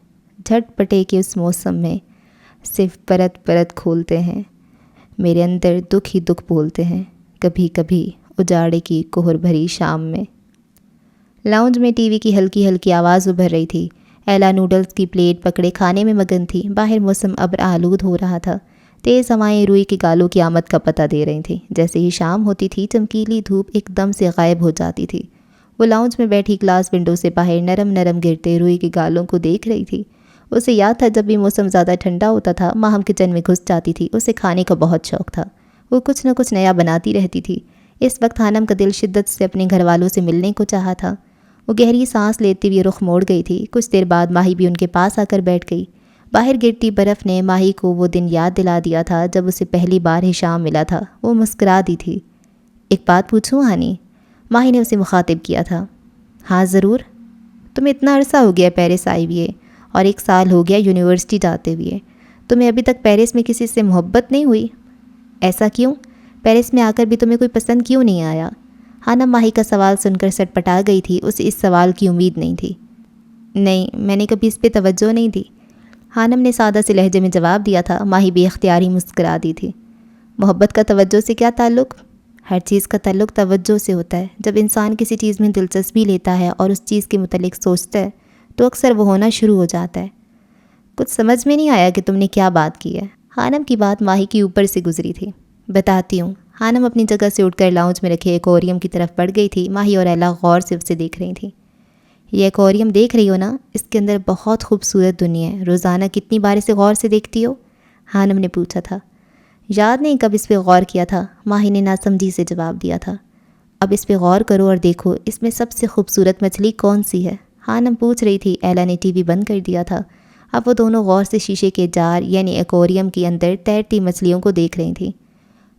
جھٹ پٹے کے اس موسم میں صرف پرت پرت کھولتے ہیں، میرے اندر دکھ ہی دکھ بولتے ہیں، کبھی کبھی اجاڑے کی کہر بھری شام میں۔ لاؤنج میں ٹی وی کی ہلکی ہلکی آواز ابھر رہی تھی۔ ایلا نوڈلز کی پلیٹ پکڑے کھانے میں مگن تھی۔ باہر موسم ابر آلود ہو رہا تھا۔ تیز ہوائیں روئی کے گالوں کی آمد کا پتہ دے رہی تھیں۔ جیسے ہی شام ہوتی تھی چمکیلی دھوپ ایک دم سے غائب ہو جاتی تھی۔ وہ لاؤنج میں بیٹھی گلاس ونڈو سے باہر نرم نرم گرتے روئی کے گالوں کو دیکھ رہی تھی۔ اسے یاد تھا جب بھی موسم زیادہ ٹھنڈا ہوتا تھا ماہم کچن میں گھس جاتی تھی۔ اسے کھانے کا بہت شوق تھا، وہ کچھ نہ کچھ نیا بناتی رہتی تھی۔ اس وقت حانم کا دل شدت سے اپنے گھر والوں سے ملنے کو چاہا تھا۔ وہ گہری سانس لیتے ہوئے رخ موڑ گئی تھی۔ کچھ دیر بعد ماہی بھی ان کے پاس آ کر بیٹھ گئی۔ باہر گرتی برف نے ماہی کو وہ دن یاد دلا دیا تھا جب اسے پہلی بار ہشام ملا تھا۔ وہ مسکرا دی تھی۔ ایک بات پوچھوں ہانی؟ ماہی نے اسے مخاطب کیا تھا۔ ہاں ضرور۔ تمہیں اتنا عرصہ ہو گیا پیرس آئے ہوئے اور 1 سال ہو گیا یونیورسٹی جاتے ہوئے، تمہیں ابھی تک پیرس میں کسی سے محبت نہیں ہوئی؟ ایسا کیوں؟ پیرس میں آ کر بھی تمہیں کوئی پسند کیوں نہیں آیا؟ حانم ماہی کا سوال سن کر سٹ پٹا گئی تھی۔ اسے اس سوال کی امید نہیں تھی۔ نہیں، میں نے کبھی اس پہ توجہ نہیں دی، حانم نے سادہ سے لہجے میں جواب دیا تھا۔ ماہی بے اختیاری مسکرا دی تھی۔ محبت کا توجہ سے کیا تعلق؟ ہر چیز کا تعلق توجہ سے ہوتا ہے۔ جب انسان کسی چیز میں دلچسپی لیتا ہے اور اس چیز کے متعلق سوچتا ہے تو اکثر وہ ہونا شروع ہو جاتا ہے۔ کچھ سمجھ میں نہیں آیا کہ تم نے کیا بات کی ہے۔ حانم کی بات ماہی کی اوپر سے گزری تھی۔ بتاتی ہوں۔ حانم اپنی جگہ سے اٹھ کر لاؤنج میں رکھے ایکویریم کی طرف بڑھ گئی تھی۔ ماہی اور ایلا غور سے اسے دیکھ رہی تھیں۔ یہ ایکویریم دیکھ رہی ہو نا؟ اس کے اندر بہت خوبصورت دنیا ہے۔ روزانہ کتنی بار اسے غور سے دیکھتی ہو؟ حانم نے پوچھا تھا۔ یاد نہیں کب اس پہ غور کیا تھا، ماہی نے ناسمجھی سے جواب دیا تھا۔ اب اس پہ غور کرو اور دیکھو اس میں سب سے خوبصورت مچھلی کون سی ہے؟ حانم پوچھ رہی تھی۔ ایلا نے ٹی وی بند کر دیا تھا۔ اب وہ دونوں غور سے شیشے کے جار یعنی ایکویریم کے اندر تیرتی مچھلیوں کو دیکھ رہی تھیں۔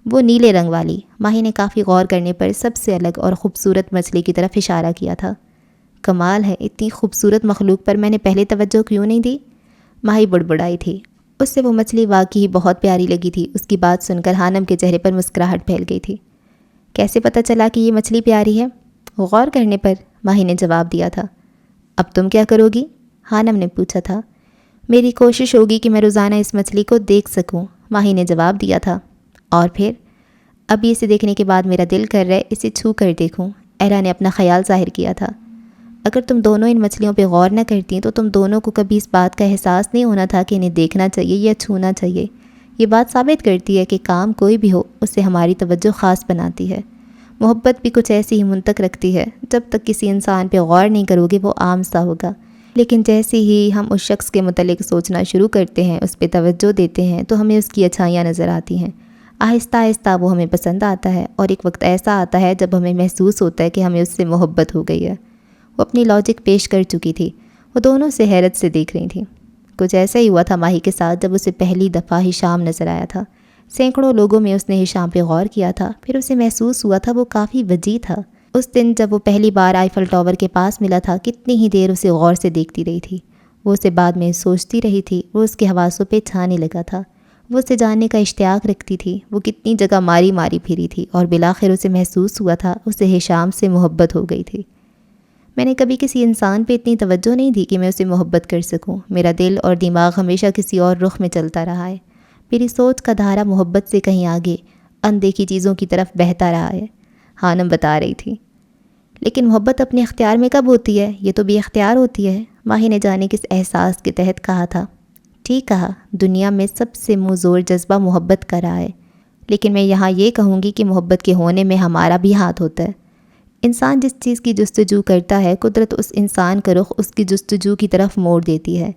وہ نیلے رنگ والی، ماہی نے کافی غور کرنے پر سب سے الگ اور خوبصورت مچھلی کی طرف اشارہ کیا تھا۔ کمال ہے، اتنی خوبصورت مخلوق پر میں نے پہلے توجہ کیوں نہیں دی؟ ماہی بڑبڑائی تھی۔ اس سے وہ مچھلی واقعی بہت پیاری لگی تھی۔ اس کی بات سن کر حانم کے چہرے پر مسکراہٹ پھیل گئی تھی۔ کیسے پتہ چلا کہ یہ مچھلی پیاری ہے؟ غور کرنے پر، ماہی نے جواب دیا تھا۔ اب تم کیا کرو گی؟ حانم نے پوچھا تھا۔ میری کوشش ہوگی کہ میں روزانہ اس مچھلی کو دیکھ سکوں، ماہی نے جواب دیا تھا۔ اور پھر؟ ابھی اسے دیکھنے کے بعد میرا دل کر رہا ہے اسے چھو کر دیکھوں، ایلا نے اپنا خیال ظاہر کیا تھا۔ اگر تم دونوں ان مچھلیوں پہ غور نہ کرتی تو تم دونوں کو کبھی اس بات کا احساس نہیں ہونا تھا کہ انہیں دیکھنا چاہیے یا چھونا چاہیے۔ یہ بات ثابت کرتی ہے کہ کام کوئی بھی ہو اسے ہماری توجہ خاص بناتی ہے۔ محبت بھی کچھ ایسی ہی منطق رکھتی ہے۔ جب تک کسی انسان پہ غور نہیں کرو گے وہ عام سا ہوگا، لیکن جیسے ہی ہم اس شخص کے متعلق سوچنا شروع کرتے ہیں، اس پہ توجہ دیتے ہیں تو ہمیں اس کی اچھائیاں نظر آتی ہیں۔ آہستہ آہستہ وہ ہمیں پسند آتا ہے اور ایک وقت ایسا آتا ہے جب ہمیں محسوس ہوتا ہے کہ ہمیں اس سے محبت ہو گئی ہے۔ وہ اپنی لاجک پیش کر چکی تھی۔ وہ دونوں سے حیرت سے دیکھ رہی تھیں۔ کچھ ایسا ہی ہوا تھا ماہی کے ساتھ جب اسے پہلی دفعہ ہشام نظر آیا تھا۔ سینکڑوں لوگوں میں اس نے ہشام پہ غور کیا تھا، پھر اسے محسوس ہوا تھا وہ کافی وجیح تھا۔ اس دن جب وہ پہلی بار آئیفل ٹاور کے پاس ملا تھا کتنی ہی دیر اسے غور سے دیکھتی رہی تھی۔ وہ اسے بعد میں سوچتی رہی تھی۔ وہ اس کے حواسوں پہ چھانے لگا تھا۔ وہ اسے جاننے کا اشتیاق رکھتی تھی۔ وہ کتنی جگہ ماری ماری پھری تھی اور بالآخر اسے محسوس ہوا تھا اسے ہشام سے محبت ہو گئی تھی۔ میں نے کبھی کسی انسان پہ اتنی توجہ نہیں دی کہ میں اسے محبت کر سکوں۔ میرا دل اور دماغ ہمیشہ کسی اور رخ میں چلتا رہا ہے۔ میری سوچ کا دھارا محبت سے کہیں آگے اندیکھی چیزوں کی طرف بہتا رہا ہے، حانم بتا رہی تھی۔ لیکن محبت اپنے اختیار میں کب ہوتی ہے؟ یہ تو بے اختیار ہوتی ہے، ماہی نے جانے کس احساس کے تحت کہا تھا۔ ٹھیک کہا، دنیا میں سب سے مزور جذبہ محبت کا رہا ہے، لیکن میں یہاں یہ کہوں گی کہ محبت کے ہونے میں ہمارا بھی ہاتھ ہوتا ہے۔ انسان جس چیز کی جستجو کرتا ہے قدرت اس انسان کا رخ اس کی جستجو کی طرف موڑ دیتی ہے۔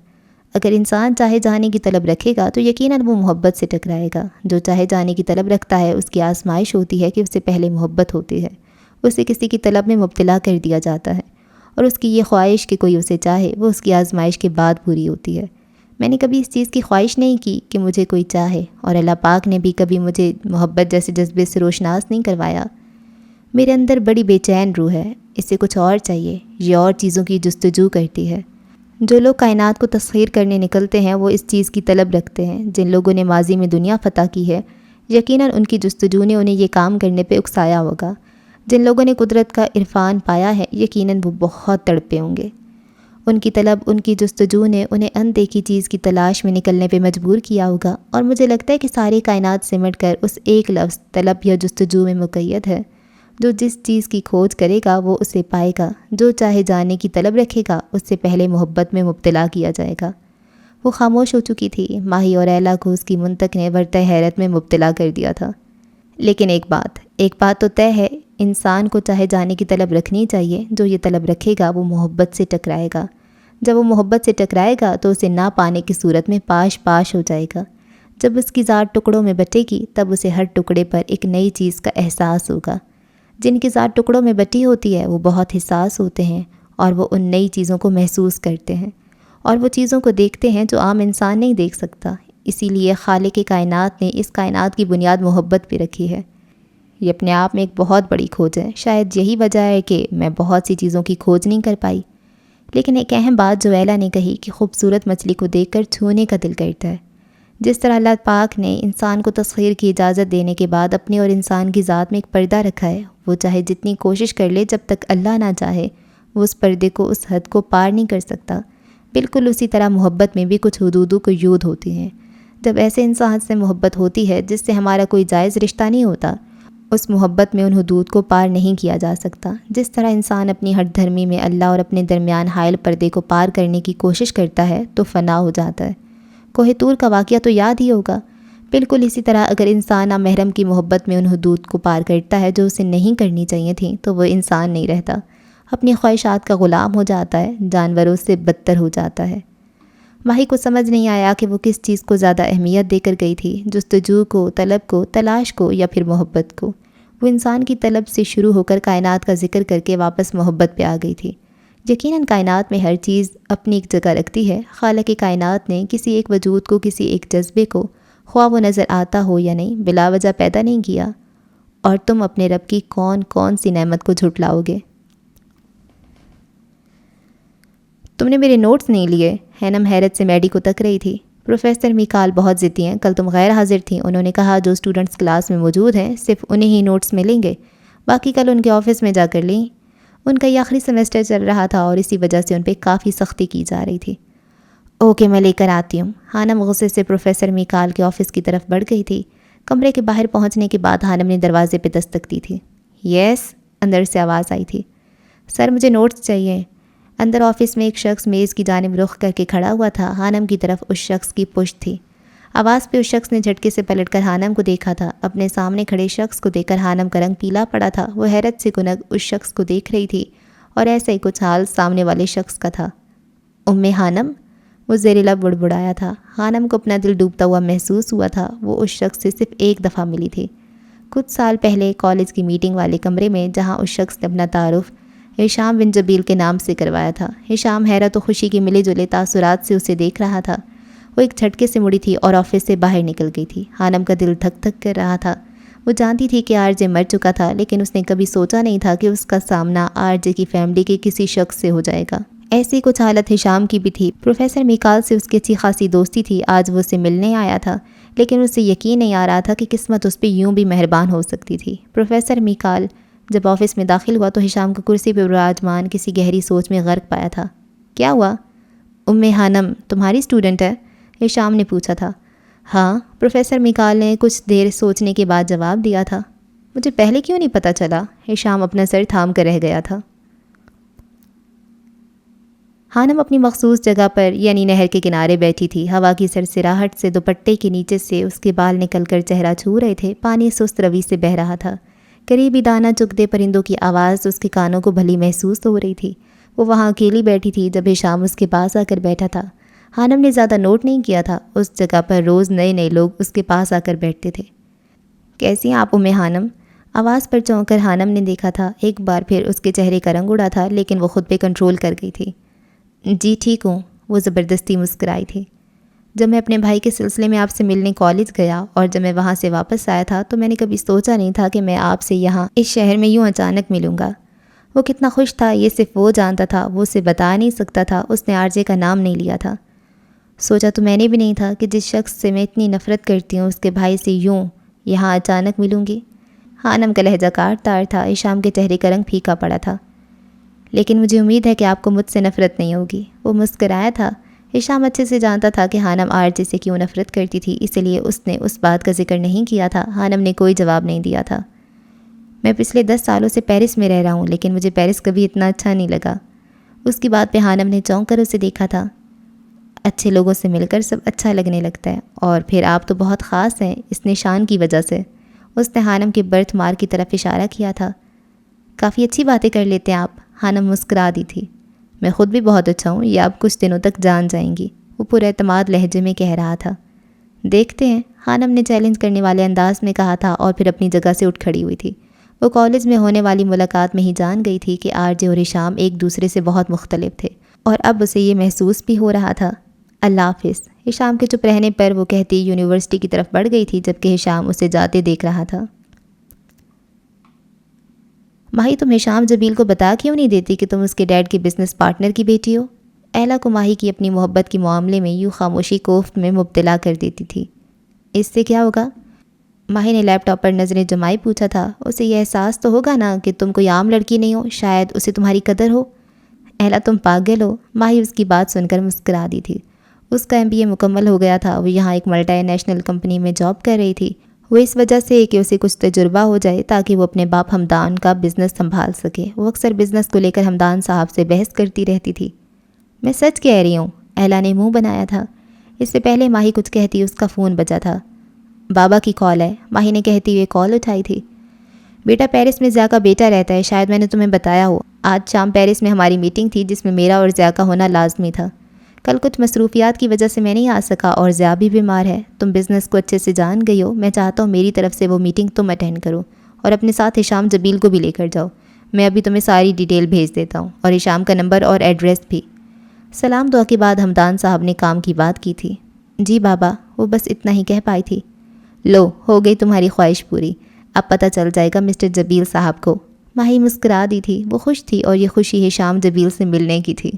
اگر انسان چاہے جانے کی طلب رکھے گا تو یقیناً وہ محبت سے ٹکرائے گا۔ جو چاہے جانے کی طلب رکھتا ہے اس کی آزمائش ہوتی ہے کہ اس سے پہلے محبت ہوتی ہے، اسے کسی کی طلب میں مبتلا کر دیا جاتا ہے، اور اس کی یہ خواہش کہ کوئی اسے چاہے وہ اس کی آزمائش کے بعد پوری ہوتی ہے۔ میں نے کبھی اس چیز کی خواہش نہیں کی کہ مجھے کوئی چاہے، اور اللہ پاک نے بھی کبھی مجھے محبت جیسے جذبے سے روشناس نہیں کروایا۔ میرے اندر بڑی بے چین روح ہے، اسے کچھ اور چاہیے، یہ اور چیزوں کی جستجو کرتی ہے۔ جو لوگ کائنات کو تسخیر کرنے نکلتے ہیں وہ اس چیز کی طلب رکھتے ہیں۔ جن لوگوں نے ماضی میں دنیا فتح کی ہے، یقیناً ان کی جستجو نے انہیں یہ کام کرنے پہ اکسایا ہوگا۔ جن لوگوں نے قدرت کا عرفان پایا ہے، یقیناً وہ بہت تڑپے ہوں گے۔ ان کی طلب، ان کی جستجو نے انہیں اندیکھی چیز کی تلاش میں نکلنے پہ مجبور کیا ہوگا، اور مجھے لگتا ہے کہ ساری کائنات سمٹ کر اس ایک لفظ طلب یا جستجو میں مقید ہے۔ جو جس چیز کی کھوج کرے گا وہ اسے پائے گا۔ جو چاہے جانے کی طلب رکھے گا اس سے پہلے محبت میں مبتلا کیا جائے گا۔ وہ خاموش ہو چکی تھی، ماہی اور ایلا کو اس کی منطق نے ورطہ حیرت میں مبتلا کر دیا تھا۔ لیکن ایک بات تو طے ہے، انسان کو چاہے جانے کی طلب رکھنی چاہیے۔ جو یہ طلب رکھے گا وہ محبت سے ٹکرائے گا۔ جب وہ محبت سے ٹکرائے گا تو اسے نہ پانے کی صورت میں پاش پاش ہو جائے گا۔ جب اس کی ذات ٹکڑوں میں بٹے گی تب اسے ہر ٹکڑے پر ایک نئی چیز کا احساس ہوگا۔ جن کی ذات ٹکڑوں میں بٹی ہوتی ہے وہ بہت حساس ہوتے ہیں، اور وہ ان نئی چیزوں کو محسوس کرتے ہیں، اور وہ چیزوں کو دیکھتے ہیں جو عام انسان نہیں دیکھ سکتا۔ اسی لیے خالق کائنات نے اس کائنات کی بنیاد محبت پہ رکھی ہے۔ یہ اپنے آپ میں ایک بہت بڑی کھوج ہے۔ شاید یہی وجہ ہے کہ میں بہت سی چیزوں کی کھوج نہیں کر پائی۔ لیکن ایک اہم بات جو ایلا نے کہی کہ خوبصورت مچھلی کو دیکھ کر چھونے کا دل کرتا ہے۔ جس طرح اللہ پاک نے انسان کو تسخیر کی اجازت دینے کے بعد اپنے اور انسان کی ذات میں ایک پردہ رکھا ہے، وہ چاہے جتنی کوشش کر لے، جب تک اللہ نہ چاہے وہ اس پردے کو، اس حد کو پار نہیں کر سکتا۔ بالکل اسی طرح محبت میں بھی کچھ حدود و قیود ہوتی ہیں۔ جب ایسے انسان سے محبت ہوتی ہے جس سے ہمارا کوئی جائز رشتہ نہیں ہوتا، اس محبت میں ان حدود کو پار نہیں کیا جا سکتا۔ جس طرح انسان اپنی ہٹ دھرمی میں اللہ اور اپنے درمیان حائل پردے کو پار کرنے کی کوشش کرتا ہے تو فنا ہو جاتا ہے۔ کوہ طور کا واقعہ تو یاد ہی ہوگا۔ بالکل اسی طرح اگر انسان نامحرم کی محبت میں ان حدود کو پار کرتا ہے جو اسے نہیں کرنی چاہیے تھیں تو وہ انسان نہیں رہتا، اپنی خواہشات کا غلام ہو جاتا ہے، جانوروں سے بدتر ہو جاتا ہے۔ ماہی کو سمجھ نہیں آیا کہ وہ کس چیز کو زیادہ اہمیت دے کر گئی تھی، جستجو کو، طلب کو، تلاش کو، یا پھر محبت کو۔ وہ انسان کی طلب سے شروع ہو کر کائنات کا ذکر کر کے واپس محبت پہ آ گئی تھی۔ یقیناً کائنات میں ہر چیز اپنی ایک جگہ رکھتی ہے۔ خالق کائنات نے کسی ایک وجود کو، کسی ایک جذبے کو، خواہ وہ نظر آتا ہو یا نہیں، بلا وجہ پیدا نہیں کیا، اور تم اپنے رب کی کون کون سی نعمت کو جھٹلاؤ گے؟ تم نے میرے نوٹس نہیں لیے؟ ہینم حیرت سے میڈی کو تک رہی تھی۔ پروفیسر میکال بہت ضدی ہیں، کل تم غیر حاضر تھیں، انہوں نے کہا جو اسٹوڈنٹس کلاس میں موجود ہیں صرف انہیں ہی نوٹس ملیں گے، باقی کل ان کے آفس میں جا کر لیں۔ ان کا یہ آخری سیمسٹر چل رہا تھا اور اسی وجہ سے ان پہ کافی سختی کی جا رہی تھی۔ اوکے، میں لے کر آتی ہوں۔ ہانم غصے سے پروفیسر میکال کے آفس کی طرف بڑھ گئی تھی۔ کمرے کے باہر پہنچنے کے بعد ہانم نے دروازے پہ دستک دی تھی۔ یس، اندر سے آواز آئی تھی۔ سر مجھے نوٹس چاہیے۔ اندر آفس میں ایک شخص میز کی جانب رخ کر کے کھڑا ہوا تھا۔ ہانم کی طرف اس شخص کی پشت تھی۔ آواز پہ اس شخص نے جھٹکے سے پلٹ کر ہانم کو دیکھا تھا۔ اپنے سامنے کھڑے شخص کو دیکھ کر ہانم کا رنگ پیلا پڑا تھا۔ وہ حیرت سے گنگ اس شخص کو دیکھ رہی تھی، اور ایسا ہی کچھ حال سامنے والے شخص کا تھا۔ ہانم، وہ زیر لب بڑبڑایا تھا۔ ہانم کو اپنا دل ڈوبتا ہوا محسوس ہوا تھا۔ وہ اس شخص سے صرف ایک دفعہ ملی تھی، کچھ سال پہلے کالج کی میٹنگ والے کمرے میں، جہاں اس شخص نے اپنا تعارف ہشام بن جبیل کے نام سے کروایا تھا۔ ہشام حیرت و خوشی کے ملے جلے تاثرات سے اسے دیکھ رہا تھا۔ وہ ایک جھٹکے سے مڑی تھی اور آفس سے باہر نکل گئی تھی۔ ہانم کا دل دھک دھک کر رہا تھا۔ وہ جانتی تھی کہ آر جے مر چکا تھا، لیکن اس نے کبھی سوچا نہیں تھا کہ اس کا سامنا آر جے کی فیملی کے کسی شخص سے ہو جائے گا۔ ایسی کچھ حالت ہشام کی بھی تھی۔ پروفیسر میکال سے اس کی اچھی خاصی دوستی تھی۔ آج وہ اسے ملنے آیا تھا، لیکن اسے یقین نہیں آ رہا تھا کہ قسمت اس پہ یوں بھی مہربان ہو سکتی تھی۔ پروفیسر میکال جب آفس میں داخل ہوا تو ہشام کو کرسی پہ براجمان کسی گہری سوچ میں غرق پایا تھا۔ کیا ہوا؟ ہانم تمہاری اسٹوڈنٹ ہے؟ ہشام نے پوچھا تھا۔ ہاں، پروفیسر میکال نے کچھ دیر سوچنے کے بعد جواب دیا تھا۔ مجھے پہلے کیوں نہیں پتہ چلا؟ ہشام اپنا سر تھام کر رہ گیا تھا۔ ہانم اپنی مخصوص جگہ پر یعنی نہر کے کنارے بیٹھی تھی۔ ہوا کی سرسراہٹ سے دوپٹے کے نیچے سے اس کے بال نکل کر چہرہ چھو رہے تھے۔ پانی سست روی سے بہہ رہا تھا۔ قریبی دانہ چگدے پرندوں کی آواز اس کے کانوں کو بھلی محسوس ہو رہی تھی۔ وہ وہاں اکیلی بیٹھی تھی جب ہشام اس کے پاس آ کر بیٹھا تھا۔ حانم نے زیادہ نوٹ نہیں کیا تھا، اس جگہ پر روز نئے نئے لوگ اس کے پاس آ کر بیٹھتے تھے۔ کیسی ہیں آپ حانم؟ آواز پر چونک کر حانم نے دیکھا تھا۔ ایک بار پھر اس کے چہرے کا رنگ اڑا تھا، لیکن وہ خود پہ کنٹرول کر گئی تھی۔ جی ٹھیک ہوں، وہ زبردستی مسکرائی تھی۔ جب میں اپنے بھائی کے سلسلے میں آپ سے ملنے کالج گیا اور جب میں وہاں سے واپس آیا تھا تو میں نے کبھی سوچا نہیں تھا کہ میں آپ سے یہاں اس شہر میں یوں اچانک ملوں گا۔ وہ کتنا خوش تھا یہ صرف وہ جانتا تھا، وہ اسے بتا نہیں سکتا تھا۔ اس نے آرجے کا نام نہیں لیا تھا۔ سوچا تو میں نے بھی نہیں تھا کہ جس شخص سے میں اتنی نفرت کرتی ہوں اس کے بھائی سے یوں یہاں اچانک ملوں گی۔ حانم کا لہجہ کاٹ تار تھا، ہشام کے چہرے کا رنگ پھیکا پڑا تھا۔ لیکن مجھے امید ہے کہ آپ کو مجھ سے نفرت نہیں ہوگی، وہ مسکرایا تھا۔ ہشام اچھے سے جانتا تھا کہ حانم آرجے سے کیوں نفرت کرتی تھی، اس لیے اس نے اس بات کا ذکر نہیں کیا تھا۔ حانم نے کوئی جواب نہیں دیا تھا۔ میں پچھلے 10 سالوں سے پیرس میں رہ رہا ہوں، لیکن مجھے پیرس کبھی اتنا اچھا نہیں لگا۔ اس کی بات پہ حانم نے چونک کر اسے دیکھا تھا۔ اچھے لوگوں سے مل کر سب اچھا لگنے لگتا ہے، اور پھر آپ تو بہت خاص ہیں اس نشان کی وجہ سے۔ اس نے حانم کے برتھ مارک کی طرف اشارہ کیا تھا۔ کافی اچھی باتیں کر لیتے ہیں آپ، حانم مسکرا دی تھی۔ میں خود بھی بہت اچھا ہوں، یہ آپ کچھ دنوں تک جان جائیں گی، وہ پر اعتماد لہجے میں کہہ رہا تھا۔ دیکھتے ہیں، حانم نے چیلنج کرنے والے انداز میں کہا تھا اور پھر اپنی جگہ سے اٹھ کھڑی ہوئی تھی۔ وہ کالج میں ہونے والی ملاقات میں ہی جان گئی تھی کہ آرجے اور ہشام ایک دوسرے سے بہت مختلف تھے، اور اب اسے یہ محسوس بھی ہو رہا تھا۔ اللہ حافظ، ہشام کے چپ رہنے پر وہ کہتی یونیورسٹی کی طرف بڑھ گئی تھی، جبکہ ہشام اسے جاتے دیکھ رہا تھا۔ ماہی، تم ہشام جبیل کو بتا کیوں نہیں دیتی کہ تم اس کے ڈیڈ کے بزنس پارٹنر کی بیٹی ہو؟ اہلا کو ماہی کی اپنی محبت کے معاملے میں یوں خاموشی کوفت میں مبتلا کر دیتی تھی۔ اس سے کیا ہوگا؟ ماہی نے لیپ ٹاپ پر نظریں جمائی پوچھا تھا۔ اسے یہ احساس تو ہوگا نا کہ تم کوئی عام لڑکی نہیں ہو، شاید اسے تمہاری قدر ہو۔ اہلا تم پاگل ہو، ماہی اس کی بات سن کر مسکرا دی تھی۔ اس کا MBA مکمل ہو گیا تھا، وہ یہاں ایک ملٹی نیشنل کمپنی میں جاب کر رہی تھی۔ وہ اس وجہ سے کہ اسے کچھ تجربہ ہو جائے تاکہ وہ اپنے باپ حمدان کا بزنس سنبھال سکے۔ وہ اکثر بزنس کو لے کر حمدان صاحب سے بحث کرتی رہتی تھی۔ میں سچ کہہ رہی ہوں، اہلا نے منہ بنایا تھا۔ اس سے پہلے ماہی کچھ کہتی اس کا فون بجا تھا۔ بابا کی کال ہے، ماہی نے کہتی ہوئے کال اٹھائی تھی۔ بیٹا پیرس میں ضیاء کا بیٹا رہتا ہے، شاید میں نے تمہیں بتایا ہو۔ آج شام پیرس میں ہماری میٹنگ تھی جس میں میرا اور ضیاء کا ہونا لازمی تھا۔ کل کچھ مصروفیات کی وجہ سے میں نہیں آ سکا اور ضیاء بھی بیمار ہے۔ تم بزنس کو اچھے سے جان گئی ہو، میں چاہتا ہوں میری طرف سے وہ میٹنگ تم اٹینڈ کرو اور اپنے ساتھ ہشام جبیل کو بھی لے کر جاؤ۔ میں ابھی تمہیں ساری ڈیٹیل بھیج دیتا ہوں اور ہشام کا نمبر اور ایڈریس بھی۔ سلام دعا کے بعد حمدان صاحب نے کام کی بات کی تھی۔ جی بابا، وہ بس اتنا ہی کہہ پائی تھی۔ لو، ہو گئی تمہاری خواہش پوری، اب پتہ چل جائے گا مسٹر جبیل صاحب کو۔ ماہی مسکرا دی تھی، وہ خوش تھی اور یہ خوشی ہشام جبیل سے ملنے کی تھی۔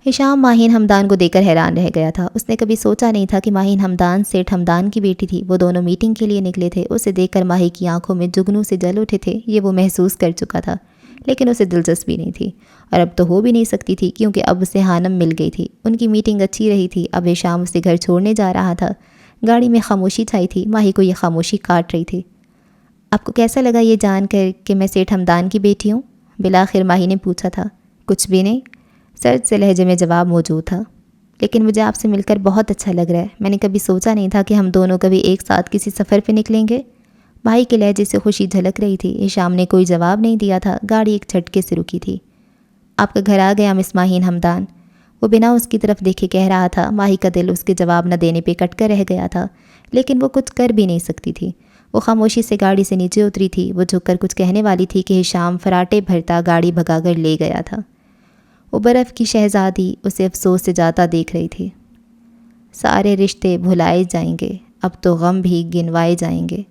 ہشام ماہین حمدان کو دیکھ کر حیران رہ گیا تھا۔ اس نے کبھی سوچا نہیں تھا کہ ماہین حمدان سیٹھ حمدان کی بیٹی تھی۔ وہ دونوں میٹنگ کے لیے نکلے تھے۔ اسے دیکھ کر ماہی کی آنکھوں میں جگنوں سے جل اٹھے تھے، یہ وہ محسوس کر چکا تھا، لیکن اسے دلچسپی نہیں تھی، اور اب تو ہو بھی نہیں سکتی تھی کیونکہ اب اسے حانم مل گئی تھی۔ ان کی میٹنگ اچھی رہی تھی۔ اب ہشام اسے گھر چھوڑنے جا رہا تھا۔ گاڑی میں خاموشی چھائی تھی، ماہی کو یہ خاموشی کاٹ رہی تھی۔ آپ کو کیسا لگا یہ جان کر کہ میں سیٹھ حمدان کی بیٹی ہوں؟ بالآخر ماہی نے پوچھا تھا۔ کچھ بھی نہیں، سرد سے لہجے میں جواب موجود تھا، لیکن مجھے آپ سے مل کر بہت اچھا لگ رہا ہے۔ میں نے کبھی سوچا نہیں تھا کہ ہم دونوں کبھی ایک ساتھ کسی سفر پہ نکلیں گے۔ ماہی کے لہجے سے خوشی جھلک رہی تھی۔ ہشام نے کوئی جواب نہیں دیا تھا۔ گاڑی ایک جھٹکے سے رکی تھی۔ آپ کا گھر آ گیا مس ماہین حمدان، وہ بنا اس کی طرف دیکھے کہہ رہا تھا۔ ماہی کا دل اس کے جواب نہ دینے پہ کٹ کر رہ گیا تھا، لیکن وہ کچھ کر بھی نہیں سکتی تھی۔ وہ خاموشی سے گاڑی سے نیچے اتری تھی۔ وہ جھک کر کچھ کہنے والی تھی کہ ہشام فراٹے بھرتا گاڑی بھگا کر لے گیا تھا۔ وہ برف کی شہزادی اسے افسوس سے جاتا دیکھ رہی تھی۔ سارے رشتے بھلائے جائیں گے، اب تو غم بھی گنوائے جائیں گے۔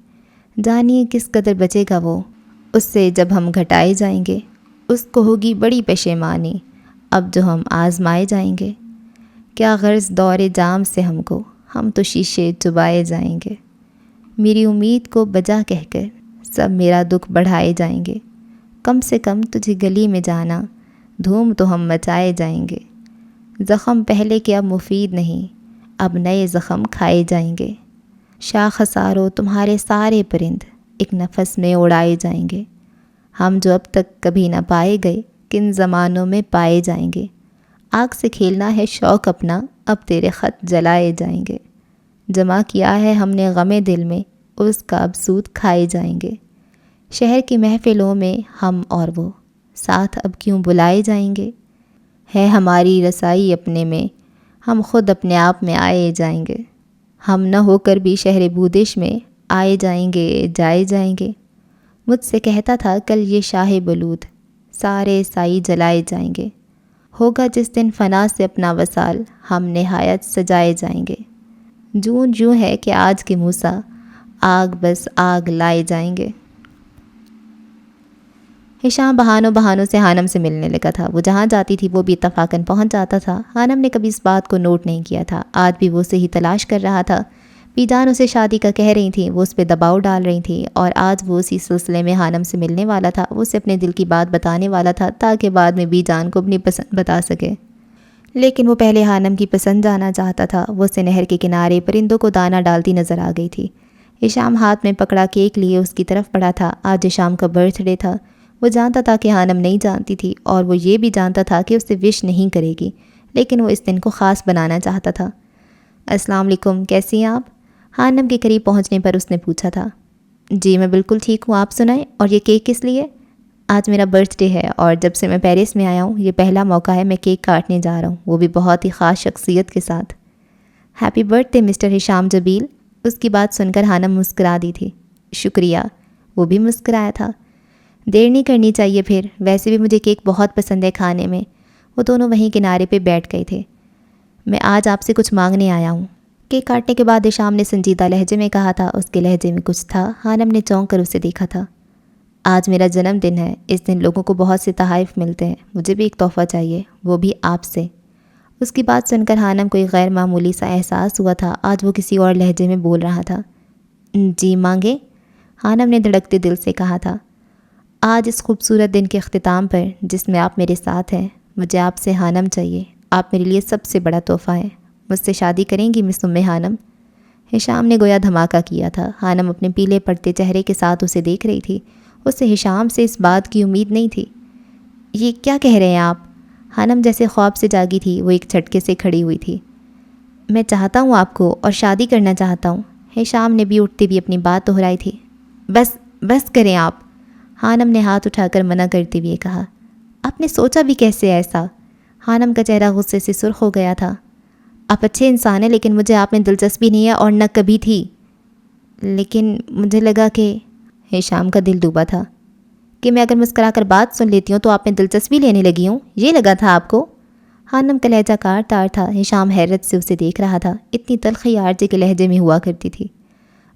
جانیے کس قدر بچے گا وہ اس سے جب ہم گھٹائے جائیں گے۔ اس کو ہوگی بڑی پشیمانی اب جو ہم آزمائے جائیں گے۔ کیا غرض دور جام سے ہم کو، ہم تو شیشے چبائے جائیں گے۔ میری امید کو بجا کہہ کر سب میرا دکھ بڑھائے جائیں گے۔ کم سے کم تجھے گلی میں جانا، دھوم تو ہم مچائے جائیں گے۔ زخم پہلے کے اب مفید نہیں، اب نئے زخم کھائے جائیں گے۔ شاخ سارو تمہارے سارے پرند ایک نفس میں اڑائے جائیں گے۔ ہم جو اب تک کبھی نہ پائے گئے کن زمانوں میں پائے جائیں گے۔ آگ سے کھیلنا ہے شوق اپنا، اب تیرے خط جلائے جائیں گے۔ جمع کیا ہے ہم نے غم دل میں، اس کا اب سود کھائے جائیں گے۔ شہر کی محفلوں میں ہم اور وہ ساتھ اب کیوں بلائے جائیں گے۔ ہے ہماری رسائی اپنے میں، ہم خود اپنے آپ میں آئے جائیں گے، ہم نہ ہو کر بھی شہر بودش میں آئے جائیں گے، جائے جائیں گے۔ مجھ سے کہتا تھا کل یہ شاہ بلود، سارے سائی جلائے جائیں گے، ہوگا جس دن فنا سے اپنا وصال، ہم نہایت سجائے جائیں گے۔ جوں جوں ہے کہ آج کے موسیٰ، آگ بس آگ لائے جائیں گے۔ ہشام بہانوں سے حانم سے ملنے لگا تھا۔ وہ جہاں جاتی تھی وہ بھی اتفاقاً پہنچ جاتا تھا۔ حانم نے کبھی اس بات کو نوٹ نہیں کیا تھا، آج بھی وہ اسے ہی تلاش کر رہا تھا۔ بی جان اسے شادی کا کہہ رہی تھیں، وہ اس پہ دباؤ ڈال رہی تھیں، اور آج وہ اسی سلسلے میں حانم سے ملنے والا تھا۔ وہ اسے اپنے دل کی بات بتانے والا تھا تاکہ بعد میں بی جان کو اپنی پسند بتا سکے، لیکن وہ پہلے حانم کی پسند جانا چاہتا تھا۔ وہ اسے نہر کے کنارے پرندوں کو دانہ ڈالتی نظر آ گئی تھی۔ ہشام ہاتھ میں پکڑا کیک لیے اس کی طرف پڑا تھا۔ آج ہشام کا برتھ ڈے تھا۔ وہ جانتا تھا کہ حانم نہیں جانتی تھی، اور وہ یہ بھی جانتا تھا کہ اسے وش نہیں کرے گی، لیکن وہ اس دن کو خاص بنانا چاہتا تھا۔ السلام علیکم، کیسی ہیں آپ؟ حانم کے قریب پہنچنے پر اس نے پوچھا تھا۔ جی میں بالکل ٹھیک ہوں، آپ سنائیں، اور یہ کیک کس لیے؟ آج میرا برتھ ڈے ہے، اور جب سے میں پیرس میں آیا ہوں یہ پہلا موقع ہے میں کیک کاٹنے جا رہا ہوں، وہ بھی بہت ہی خاص شخصیت کے ساتھ۔ ہیپی برتھ ڈے مسٹر ہشام جبیل۔ اس کی بات سن کر حانم مسکرا دی تھی۔ شکریہ، وہ بھی مسکرایا تھا۔ دیر نہیں کرنی چاہیے پھر، ویسے بھی مجھے کیک بہت پسند ہے کھانے میں۔ وہ دونوں وہیں کنارے پہ بیٹھ گئے تھے۔ میں آج آپ سے کچھ مانگنے آیا ہوں۔ کیک کاٹنے کے بعد ہشام نے سنجیدہ لہجے میں کہا تھا۔ اس کے لہجے میں کچھ تھا۔ حانم نے چونک کر اسے دیکھا تھا۔ آج میرا جنم دن ہے، اس دن لوگوں کو بہت سے تحائف ملتے ہیں، مجھے بھی ایک تحفہ چاہیے، وہ بھی آپ سے۔ اس کی بات سن کر حانم کو ایک غیر معمولی سا احساس ہوا تھا۔ آج وہ کسی اور لہجے میں بول رہا تھا۔ جی مانگے، حانم نے دھڑکتے دل سے کہا تھا۔ آج اس خوبصورت دن کے اختتام پر جس میں آپ میرے ساتھ ہیں، مجھے آپ سے حانم چاہیے، آپ میرے لیے سب سے بڑا تحفہ ہیں۔ مجھ سے شادی کریں گی مس حانم؟ ہشام نے گویا دھماکہ کیا تھا۔ حانم اپنے پیلے پڑتے چہرے کے ساتھ اسے دیکھ رہی تھی۔ اسے ہشام سے اس بات کی امید نہیں تھی۔ یہ کیا کہہ رہے ہیں آپ؟ حانم جیسے خواب سے جاگی تھی، وہ ایک جھٹکے سے کھڑی ہوئی تھی۔ میں چاہتا ہوں آپ کو، اور شادی کرنا چاہتا ہوں۔ ہشام نے بھی اٹھتے بھی اپنی بات دہرائی تھی۔ بس بس کریں آپ، حانم نے ہاتھ اٹھا کر منع کرتے ہوئے کہا۔ آپ نے سوچا بھی کیسے ایسا؟ حانم کا چہرہ غصے سے سرخ ہو گیا تھا۔ آپ اچھے انسان ہیں، لیکن مجھے آپ میں دلچسپی نہیں ہے، اور نہ کبھی تھی۔ لیکن مجھے لگا کہ ہشام کا دل ڈوبا تھا کہ میں اگر مسکرا کر بات سن لیتی ہوں تو آپ میں دلچسپی لینے لگی ہوں، یہ لگا تھا آپ کو؟ حانم کا لہجہ کار تار تھا۔ ہشام حیرت سے اسے دیکھ رہا تھا۔ اتنی تلخی آرزی کے لہجے میں ہوا کرتی تھی۔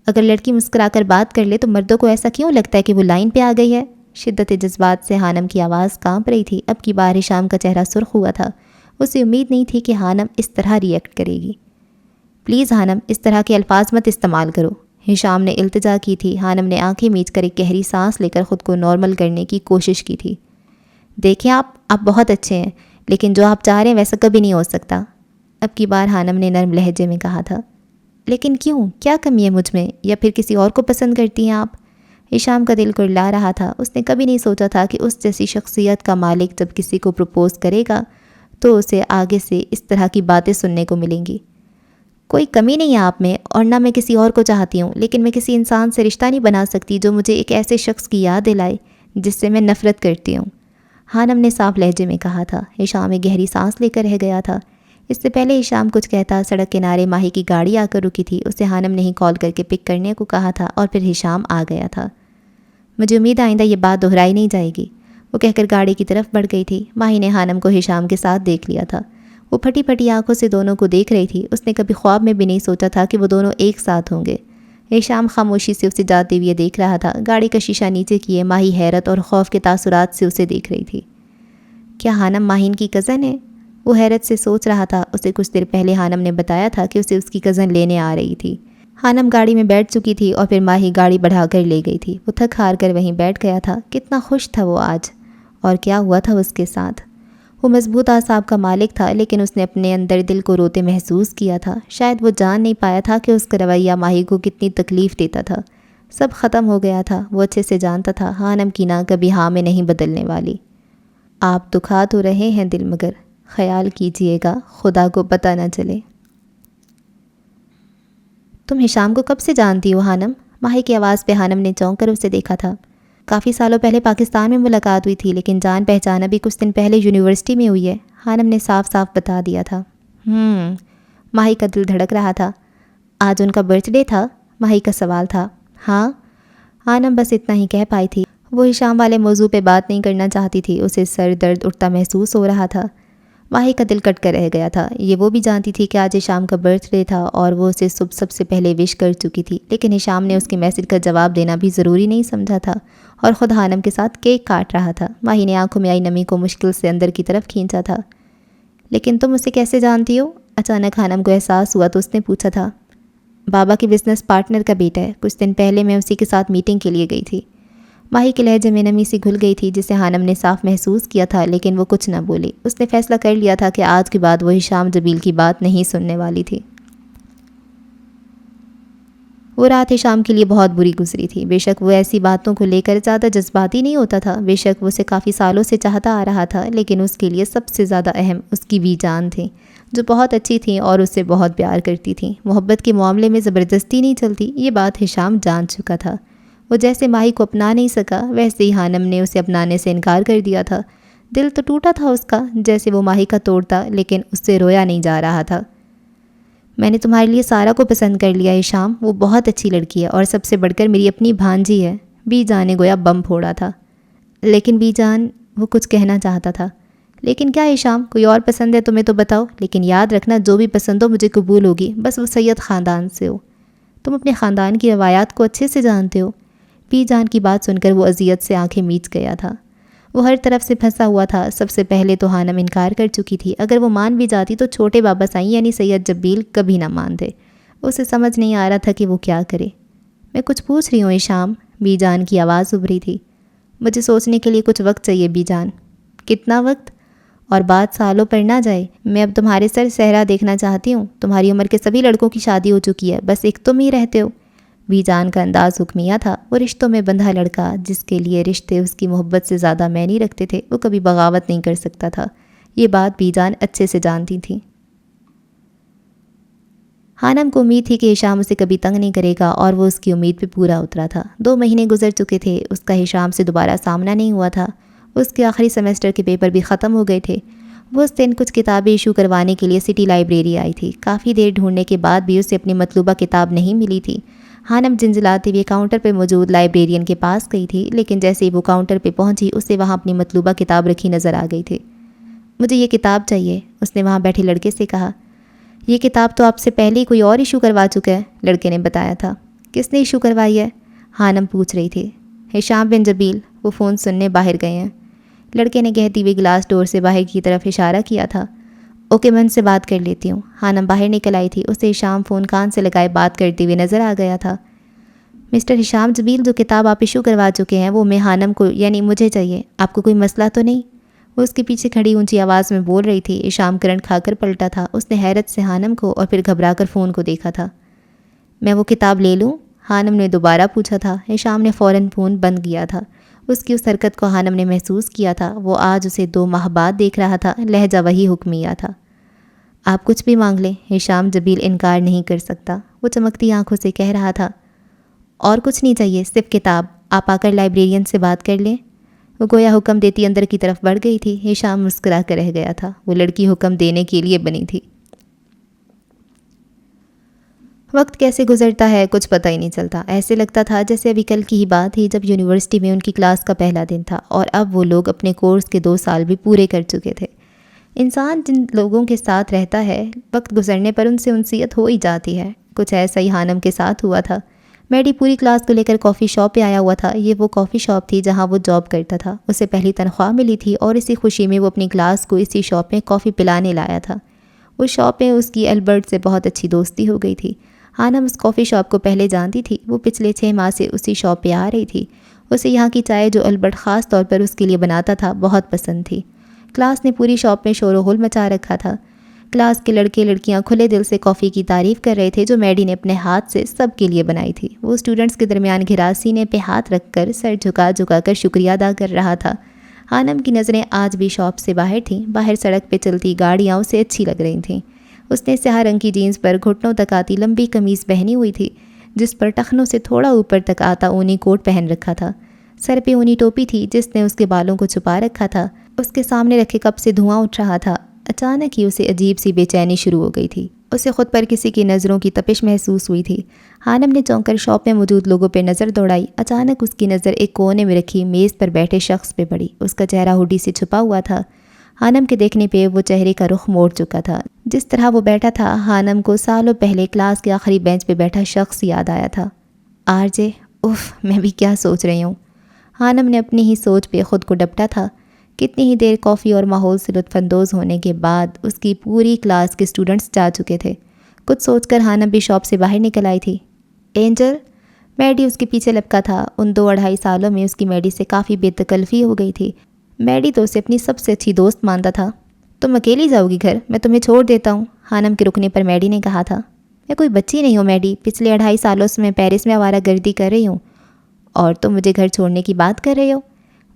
اگر لڑکی مسکرا کر بات کر لے تو مردوں کو ایسا کیوں لگتا ہے کہ وہ لائن پہ آ گئی ہے؟ شدت جذبات سے حانم کی آواز کانپ رہی تھی۔ اب کی بار ہشام کا چہرہ سرخ ہوا تھا۔ اسے امید نہیں تھی کہ حانم اس طرح ری ایکٹ کرے گی۔ پلیز حانم، اس طرح کے الفاظ مت استعمال کرو، ہشام نے التجا کی تھی۔ حانم نے آنکھیں میچ کر ایک گہری سانس لے کر خود کو نارمل کرنے کی کوشش کی تھی۔ دیکھیں آپ بہت اچھے ہیں، لیکن جو آپ چاہ رہے ہیں ویسا کبھی نہیں ہو سکتا۔ اب کی بار حانم نے نرم لہجے میں کہا تھا۔ لیکن کیوں؟ کیا کمی ہے مجھ میں، یا پھر کسی اور کو پسند کرتی ہیں آپ؟ ہشام کا دل کرلا رہا تھا۔ اس نے کبھی نہیں سوچا تھا کہ اس جیسی شخصیت کا مالک جب کسی کو پروپوز کرے گا تو اسے آگے سے اس طرح کی باتیں سننے کو ملیں گی۔ کوئی کمی نہیں ہے آپ میں، اور نہ میں کسی اور کو چاہتی ہوں، لیکن میں کسی انسان سے رشتہ نہیں بنا سکتی جو مجھے ایک ایسے شخص کی یاد دلائے جس سے میں نفرت کرتی ہوں، حانم نے صاف لہجے میں کہا تھا۔ ہشام ایک گہری سانس لے کر رہ گیا تھا۔ اس سے پہلے ہشام کچھ کہتا سڑک کنارے ماہی کی گاڑی آ کر رکی تھی۔ اسے حانم نے ہی کال کر کے پک کرنے کو کہا تھا، اور پھر ہشام آ گیا تھا۔ مجھے امید آئندہ یہ بات دہرائی نہیں جائے گی، وہ کہہ کر گاڑی کی طرف بڑھ گئی تھی۔ ماہی نے حانم کو ہشام کے ساتھ دیکھ لیا تھا۔ وہ پھٹی پھٹی آنکھوں سے دونوں کو دیکھ رہی تھی۔ اس نے کبھی خواب میں بھی نہیں سوچا تھا کہ وہ دونوں ایک ساتھ ہوں گے۔ ہشام خاموشی سے اسے جاتے ہوئے دیکھ رہا تھا۔ گاڑی کا شیشہ نیچے کیے ماہی حیرت اور خوف کے تاثرات سے اسے دیکھ رہی تھی۔ کیا حانم ماہین کی کزن ہے؟ وہ حیرت سے سوچ رہا تھا۔ اسے کچھ دیر پہلے حانم نے بتایا تھا کہ اسے اس کی کزن لینے آ رہی تھی۔ حانم گاڑی میں بیٹھ چکی تھی، اور پھر ماہی گاڑی بڑھا کر لے گئی تھی۔ وہ تھک ہار کر وہیں بیٹھ گیا تھا۔ کتنا خوش تھا وہ آج، اور کیا ہوا تھا اس کے ساتھ؟ وہ مضبوط اعصاب کا مالک تھا، لیکن اس نے اپنے اندر دل کو روتے محسوس کیا تھا۔ شاید وہ جان نہیں پایا تھا کہ اس کا رویہ ماہی کو کتنی تکلیف دیتا تھا۔ سب ختم ہو گیا تھا۔ وہ اچھے سے جانتا تھا حانم کی نہ کبھی ہاں میں نہیں بدلنے والی۔ آپ دکھا تو رہے ہیں دل، مگر خیال کیجئے گا خدا کو پتہ نہ چلے۔ تم ہشام کو کب سے جانتی ہو حانم؟ ماہی کی آواز پہ حانم نے چونک کر اسے دیکھا تھا۔ کافی سالوں پہلے پاکستان میں ملاقات ہوئی تھی، لیکن جان پہچان ابھی کچھ دن پہلے یونیورسٹی میں ہوئی ہے، حانم نے صاف صاف بتا دیا تھا۔ ماہی کا دل دھڑک رہا تھا۔ آج ان کا برتھ ڈے تھا؟ ماہی کا سوال تھا۔ ہاں، حانم بس اتنا ہی کہہ پائی تھی۔ وہ ہشام والے موضوع پہ بات نہیں کرنا چاہتی تھی، اسے سر درد اٹھتا محسوس ہو رہا تھا۔ ماہی کا دل کٹ کر رہ گیا تھا۔ یہ وہ بھی جانتی تھی کہ آج ہشام کا برتھ ڈے تھا اور وہ اسے صبح سب سے پہلے وش کر چکی تھی، لیکن ہشام نے اس کے میسج کا جواب دینا بھی ضروری نہیں سمجھا تھا اور خود حانم کے ساتھ کیک کاٹ رہا تھا۔ ماہی نے آنکھوں میں آئی نمی کو مشکل سے اندر کی طرف کھینچا تھا۔ لیکن تم اسے کیسے جانتی ہو؟ اچانک حانم کو احساس ہوا تو اس نے پوچھا تھا۔ بابا کے بزنس پارٹنر کا بیٹا ہے، کچھ دن پہلے میں اسی کے ساتھ میٹنگ کے لیے گئی تھی۔ ماہی کے لہجے میں نمی سی گھل گئی تھی جسے حانم نے صاف محسوس کیا تھا، لیکن وہ کچھ نہ بولی۔ اس نے فیصلہ کر لیا تھا کہ آج کے بعد وہ ہشام جبیل کی بات نہیں سننے والی تھی۔ وہ رات ہشام کے لیے بہت بری گزری تھی۔ بے شک وہ ایسی باتوں کو لے کر زیادہ جذباتی نہیں ہوتا تھا، بے شک وہ اسے کافی سالوں سے چاہتا آ رہا تھا، لیکن اس کے لیے سب سے زیادہ اہم اس کی بی جان تھی، جو بہت اچھی تھیں اور اس سے بہت پیار کرتی تھیں۔ محبت کے معاملے میں زبردستی نہیں چلتی، یہ بات ہشام جان چکا تھا۔ وہ جیسے ماہی کو اپنا نہیں سکا، ویسے ہی حانم نے اسے اپنانے سے انکار کر دیا تھا۔ دل تو ٹوٹا تھا اس کا، جیسے وہ ماہی کا توڑتا، لیکن اس سے رویا نہیں جا رہا تھا۔ میں نے تمہارے لیے سارا کو پسند کر لیا ہشام، وہ بہت اچھی لڑکی ہے اور سب سے بڑھ کر میری اپنی بھانجی ہے۔ بی جان نے گویا بم پھوڑا تھا۔ لیکن بی جان، وہ کچھ کہنا چاہتا تھا۔ لیکن کیا ہشام، کوئی اور پسند ہے تمہیں تو بتاؤ، لیکن یاد رکھنا جو بھی پسند ہو مجھے قبول ہوگی، بس وہ سید خاندان سے ہو۔ تم اپنے خاندان کی روایات کو اچھے سے جانتے ہو۔ بی جان کی بات سن کر وہ اذیت سے آنکھیں میچ گیا تھا۔ وہ ہر طرف سے پھنسا ہوا تھا۔ سب سے پہلے تو حانم انکار کر چکی تھی، اگر وہ مان بھی جاتی تو چھوٹے بابا سائیں یعنی سید جبیل کبھی نہ مانتے۔ اسے سمجھ نہیں آ رہا تھا کہ وہ کیا کرے۔ میں کچھ پوچھ رہی ہوں ہشام، بی جان کی آواز ابھری تھی۔ مجھے سوچنے کے لیے کچھ وقت چاہیے بی جان۔ کتنا وقت؟ اور بات سالوں پر نہ جائے، میں اب تمہارے سر صحرا دیکھنا چاہتی ہوں۔ تمہاری عمر کے سبھی لڑکوں کی شادی ہو چکی ہے، بس ایک تم ہی رہتے ہو۔ بی جان کا انداز حکمیہ تھا۔ وہ رشتوں میں بندھا لڑکا، جس کے لیے رشتے اس کی محبت سے زیادہ معنی رکھتے تھے، وہ کبھی بغاوت نہیں کر سکتا تھا۔ یہ بات بی جان اچھے سے جانتی تھی۔ حانم کو امید تھی کہ ہشام اسے کبھی تنگ نہیں کرے گا اور وہ اس کی امید پہ پورا اترا تھا۔ 2 مہینے گزر چکے تھے، اس کا ہشام سے دوبارہ سامنا نہیں ہوا تھا۔ اس کے آخری سیمسٹر کے پیپر بھی ختم ہو گئے تھے۔ وہ اس دن کچھ کتابیں ایشو کروانے کے لیے سٹی لائبریری آئی تھی۔ کافی دیر ڈھونڈنے کے بعد بھی اسے اپنی مطلوبہ کتاب نہیں ملی تھی۔ حانم جنجلاتی ہوئے کاؤنٹر پہ موجود لائبریرین کے پاس گئی تھی، لیکن جیسے ہی وہ کاؤنٹر پہ پہنچی اسے وہاں اپنی مطلوبہ کتاب رکھی نظر آ گئی تھی۔ مجھے یہ کتاب چاہیے، اس نے وہاں بیٹھے لڑکے سے کہا۔ یہ کتاب تو آپ سے پہلے ہی کوئی اور ایشو کروا چکا ہے، لڑکے نے بتایا تھا۔ کس نے ایشو کروائی ہے؟ حانم پوچھ رہی تھی۔ ہشام بن جبیل، وہ فون سننے باہر گئے ہیں، لڑکے نے کہتی ہوئی گلاس ڈور سے باہر کی طرف اشارہ کیا تھا۔ اوکے، میں ان سے بات کر لیتی ہوں۔ حانم باہر نکل آئی تھی، اسے ہشام فون کان سے لگائے بات کرتے ہوئے نظر آ گیا تھا۔ مسٹر ہشام جبیل، جو کتاب آپ ایشو کروا چکے ہیں وہ میں حانم کو یعنی مجھے چاہیے، آپ کو کوئی مسئلہ تو نہیں؟ وہ اس کے پیچھے کھڑی اونچی آواز میں بول رہی تھی۔ ہشام کرنٹ کھا کر پلٹا تھا۔ اس نے حیرت سے حانم کو اور پھر گھبرا کر فون کو دیکھا تھا۔ میں وہ کتاب لے لوں؟ حانم نے دوبارہ پوچھا تھا۔ ہشام نے فوراً فون بند کیا تھا۔ اس کی اس حرکت کو حانم نے محسوس کیا تھا۔ وہ آج اسے 2 ماہ بعد دیکھ رہا تھا، لہجہ وہی حکمیہ تھا۔ آپ کچھ بھی مانگ لیں، ہشام جبیل انکار نہیں کر سکتا، وہ چمکتی آنکھوں سے کہہ رہا تھا۔ اور کچھ نہیں چاہیے، صرف کتاب، آپ آ کر لائبریرین سے بات کر لیں۔ وہ گویا حکم دیتی اندر کی طرف بڑھ گئی تھی۔ ہشام مسکرا کر رہ گیا تھا، وہ لڑکی حکم دینے کے لیے بنی تھی۔ وقت کیسے گزرتا ہے کچھ پتہ ہی نہیں چلتا۔ ایسے لگتا تھا جیسے ابھی کل کی ہی بات تھی جب یونیورسٹی میں ان کی کلاس کا پہلا دن تھا اور اب وہ لوگ اپنے کورس کے 2 سال بھی پورے کر چکے تھے۔ انسان جن لوگوں کے ساتھ رہتا ہے، وقت گزرنے پر ان سے انسیت ہو ہی جاتی ہے۔ کچھ ایسا ہی حانم کے ساتھ ہوا تھا۔ میڈی پوری کلاس کو لے کر کافی شاپ پہ آیا ہوا تھا۔ یہ وہ کافی شاپ تھی جہاں وہ جاب کرتا تھا۔ اسے پہلی تنخواہ ملی تھی اور اسی خوشی میں وہ اپنی کلاس کو اسی شاپ میں کافی پلانے لایا تھا۔ اس شاپ میں اس کی البرٹ سے بہت اچھی دوستی ہو گئی تھی۔ حانم اس کافی شاپ کو پہلے جانتی تھی، وہ پچھلے 6 ماہ سے اسی شاپ پہ آ رہی تھی۔ اسے یہاں کی چائے جو البرٹ خاص طور پر اس کے لیے بناتا تھا بہت پسند تھی۔ کلاس نے پوری شاپ میں شور و غل مچا رکھا تھا۔ کلاس کے لڑکے لڑکیاں کھلے دل سے کافی کی تعریف کر رہے تھے جو میڈی نے اپنے ہاتھ سے سب کے لیے بنائی تھی۔ وہ اسٹوڈنٹس کے درمیان گھرا سینے پہ ہاتھ رکھ کر سر جھکا جھکا کر شکریہ ادا کر رہا تھا۔ حانم کی نظریں آج بھی شاپ سے باہر تھیں۔ باہر سڑک پہ چلتی گاڑیاں اسے اچھی لگ رہی تھیں۔ اس نے سیاہ رنگ کی جینس پر گھٹنوں تک آتی لمبی قمیض پہنی ہوئی تھی، جس پر ٹخنوں سے تھوڑا اوپر تک آتا اونی کوٹ پہن رکھا تھا۔ سر پہ اونی ٹوپی تھی جس نے اس کے بالوں کو چھپا رکھا تھا۔ اس کے سامنے رکھے کپ سے دھواں اٹھ رہا تھا۔ اچانک ہی اسے عجیب سی بے چینی شروع ہو گئی تھی۔ اسے خود پر کسی کی نظروں کی تپش محسوس ہوئی تھی۔ ہانم نے چونک کر شاپ میں موجود لوگوں پہ نظر دوڑائی۔ اچانک اس کی نظر ایک کونے میں رکھی میز پر بیٹھے شخص پہ پڑی۔ اس کا چہرہ ہوڈی سے چھپا ہوا تھا۔ ہانم کے دیکھنے پہ وہ چہرے کا رخ موڑ چکا تھا۔ جس طرح وہ بیٹھا تھا، ہانم کو سالوں پہلے کلاس کے آخری بینچ پہ بیٹھا شخص یاد آیا تھا۔ آر جے، اف، میں بھی کیا سوچ رہی ہوں۔ ہانم نے اپنی ہی سوچ پہ خود کو ڈپٹا تھا۔ کتنی ہی دیر کافی اور ماحول سے لطف اندوز ہونے کے بعد اس کی پوری کلاس کے اسٹوڈنٹس جا چکے تھے۔ کچھ سوچ کر ہانم بھی شاپ سے باہر نکل آئی تھی۔ اینجل، میڈی اس کے پیچھے لپکا تھا۔ ان 2-2.5 سالوں میں اس کی میڈی سے کافی بے تکلفی ہو گئی تھی۔ میڈی تو اسے اپنی سب سے اچھی دوست مانتا تھا۔ تم اکیلی جاؤ گی گھر؟ میں تمہیں چھوڑ دیتا ہوں، ہانم کے رکنے پر میڈی نے کہا تھا۔ میں کوئی بچی نہیں ہوں میڈی، پچھلے 2.5 سالوں سے میں پیرس میں آوارہ گردی کر رہی ہوں، اور تم مجھے گھر چھوڑنے کی بات کر رہے ہو؟